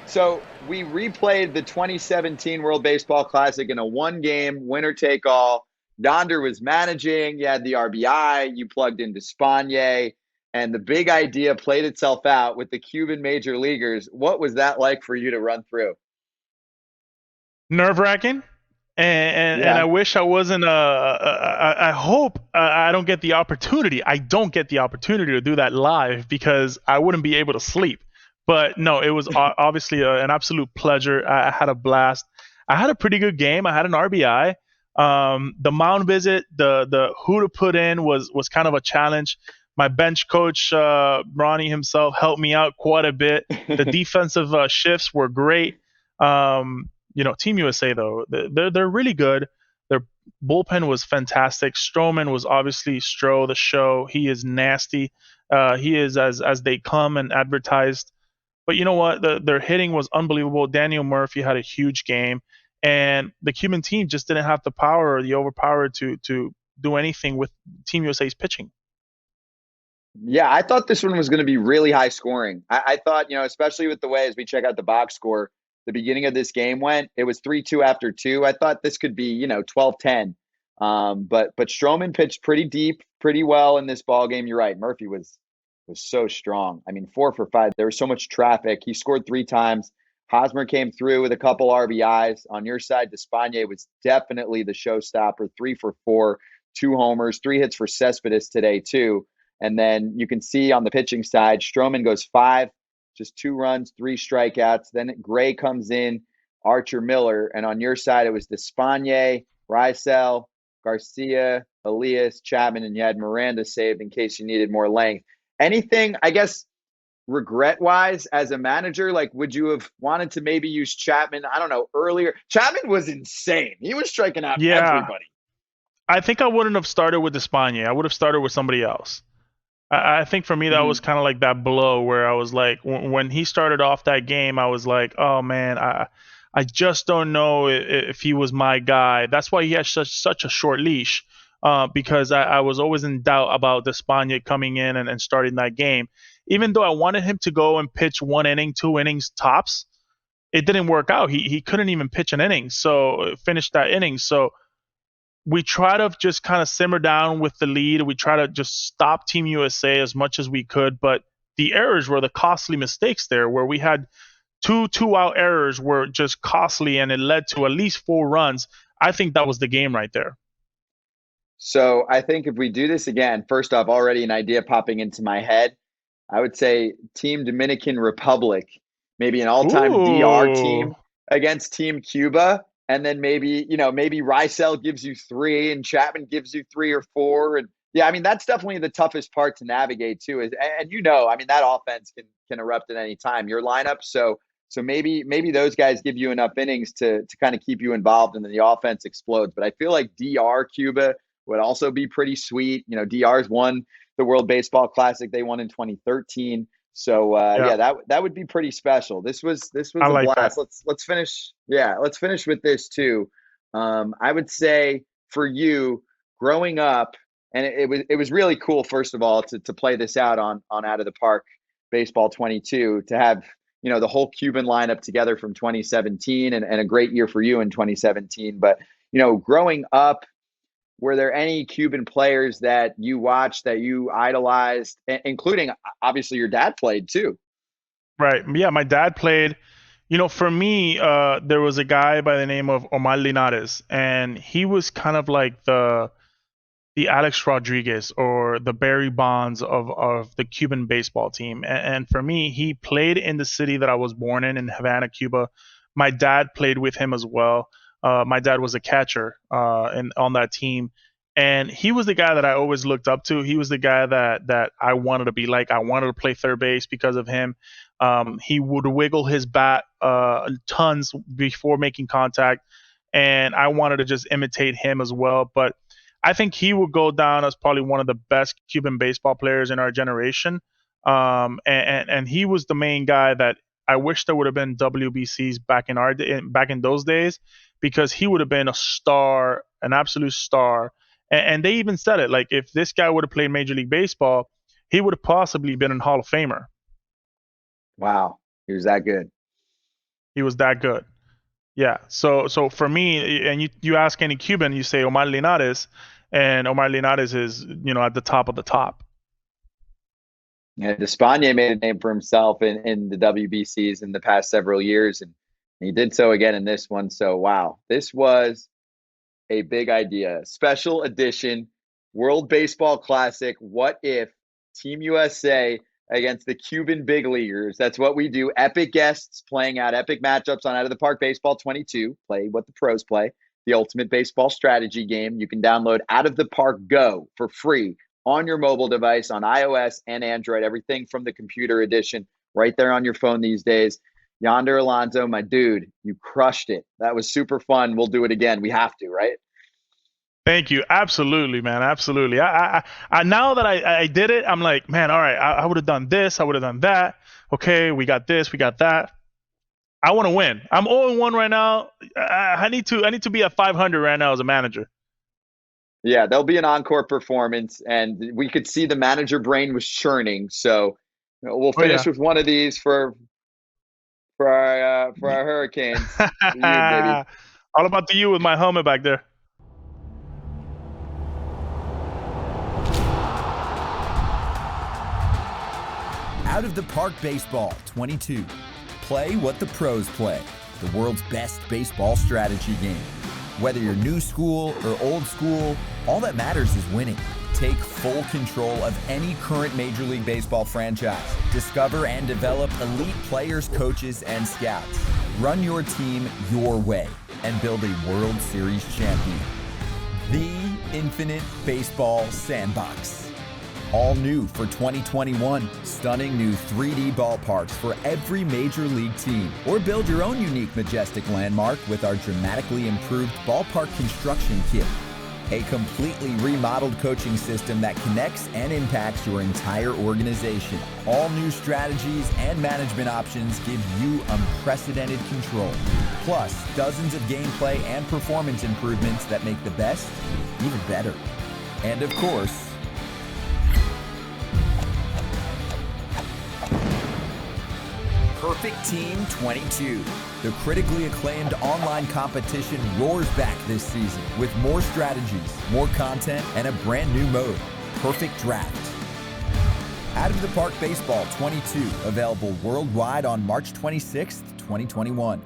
So we replayed the 2017 World Baseball Classic in a one-game winner-take-all. Yonder was managing. You had the RBI. You plugged into Spanier. And the big idea played itself out with the Cuban major leaguers. What was that like for you to run through? Nerve-wracking. And I wish I wasn't. I hope I don't get the opportunity. I don't get the opportunity to do that live because I wouldn't be able to sleep. But no, it was obviously an absolute pleasure. I had a blast. I had a pretty good game. I had an RBI. The mound visit, the who to put in was kind of a challenge. My bench coach, Braun himself, helped me out quite a bit. The defensive shifts were great. Team USA though, they're really good. Their bullpen was fantastic. Stroman was obviously the show. He is nasty. He is as they come and advertised. But you know what? Their hitting was unbelievable. Daniel Murphy had a huge game, and the Cuban team just didn't have the power or the overpower to do anything with Team USA's pitching. Yeah, I thought this one was going to be really high scoring. I thought, especially with the way as we check out the box score, the beginning of this game went, it was 3-2 after two. I thought this could be, 12-10. But Stroman pitched pretty deep, pretty well in this ball game. You're right. Murphy was so strong. I mean, 4 for 5. There was so much traffic. He scored 3 times. Hosmer came through with a couple RBIs. On your side, Despaigne was definitely the showstopper. 3 for 4, 2 homers, 3 hits for Cespedes today too. And then you can see on the pitching side, Stroman goes 5, just 2 runs, 3 strikeouts. Then Gray comes in, Archer, Miller. And on your side, it was Despaigne, Rysel, Garcia, Elias, Chapman, and you had Miranda saved in case you needed more length. Anything, I guess, regret-wise as a manager, like would you have wanted to maybe use Chapman, I don't know, earlier? Chapman was insane. He was striking out everybody. I think I wouldn't have started with Despaigne. I would have started with somebody else. I think for me that was kind of like that blow where I was like, when he started off that game, I was like, oh man, I just don't know if he was my guy. That's why he had such a short leash, because I was always in doubt about Despaigne coming in and starting that game. Even though I wanted him to go and pitch 1 inning, 2 innings tops, it didn't work out. He couldn't even pitch an inning, so finish that inning. So we try to just kind of simmer down with the lead. We try to just stop Team USA as much as we could, but the errors were the costly mistakes there, where we had two-out errors were just costly, and it led to at least 4 runs. I think that was the game right there. So I think if we do this again, first off, already an idea popping into my head. I would say Team Dominican Republic, maybe an all-time DR team against Team Cuba. And then maybe Rysel gives you 3 and Chapman gives you 3 or 4. And yeah, I mean, that's definitely the toughest part to navigate too. And I mean, that offense can erupt at any time, your lineup. So maybe those guys give you enough innings to kind of keep you involved and then the offense explodes. But I feel like DR Cuba would also be pretty sweet. DR's won the World Baseball Classic. They won in 2013. So that would be pretty special. This was a like blast. that. Let's finish. Yeah, let's finish with this too. I would say for you growing up, and it was really cool. First of all, to play this out on Out of the Park Baseball 22, to have the whole Cuban lineup together from 2017, and a great year for you in 2017. But growing up, were there any Cuban players that you watched, that you idolized, including obviously your dad played too? Right. Yeah, my dad played. For me, there was a guy by the name of Omar Linares, and he was kind of like the Alex Rodriguez or the Barry Bonds of the Cuban baseball team. And for me, he played in the city that I was born in Havana, Cuba. My dad played with him as well. My dad was a catcher on that team. And he was the guy that I always looked up to. He was the guy that I wanted to be like. I wanted to play third base because of him. He would wiggle his bat tons before making contact, and I wanted to just imitate him as well. But I think he will go down as probably one of the best Cuban baseball players in our generation. And he was the main guy that I wish there would have been WBCs back in those days, because he would have been a star, an absolute star. And they even said it, like, if this guy would have played Major League Baseball, he would have possibly been a Hall of Famer. Wow, he was that good. He was that good. Yeah. So for me, and you ask any Cuban, you say Omar Linares, and Omar Linares is at the top of the top. Yeah, Despaigne made a name for himself in the WBCs in the past several years, and he did so again in this one. So wow, this was a big idea. Special edition World Baseball Classic. What if Team USA against the Cuban big leaguers? That's what we do. Epic guests playing out epic matchups on Out of the Park Baseball 22. Play what the pros play. The ultimate baseball strategy game. You can download Out of the Park Go for free on your mobile device on iOS and Android. Everything from the computer edition right there on your phone these days. Yonder Alonso, my dude, you crushed it. That was super fun. We'll do it again. We have to, right? Thank you. Absolutely, man. Absolutely. I now that I did it, I'm like, man, all right, I would have done this. I would have done that. Okay, we got this. We got that. I want to win. I'm 0-1 right now. I need to be at 500 right now as a manager. Yeah, there'll be an encore performance, and we could see the manager brain was churning. So we'll finish with one of these for our Hurricanes. For you, baby. All about the you with my helmet back there. Out of the Park Baseball 22. Play what the pros play. The world's best baseball strategy game. Whether you're new school or old school, all that matters is winning. Take full control of any current Major League Baseball franchise. Discover and develop elite players, coaches, and scouts. Run your team your way and build a World Series champion. The Infinite Baseball Sandbox. All new for 2021. Stunning new 3D ballparks for every major league team. Or build your own unique, majestic landmark with our dramatically improved ballpark construction kit. A completely remodeled coaching system that connects and impacts your entire organization. All new strategies and management options give you unprecedented control. Plus, dozens of gameplay and performance improvements that make the best even better. And of course, Perfect Team 22. The critically acclaimed online competition roars back this season with more strategies, more content, and a brand new mode, Perfect Draft. Out of the Park Baseball 22, available worldwide on March 26th, 2021.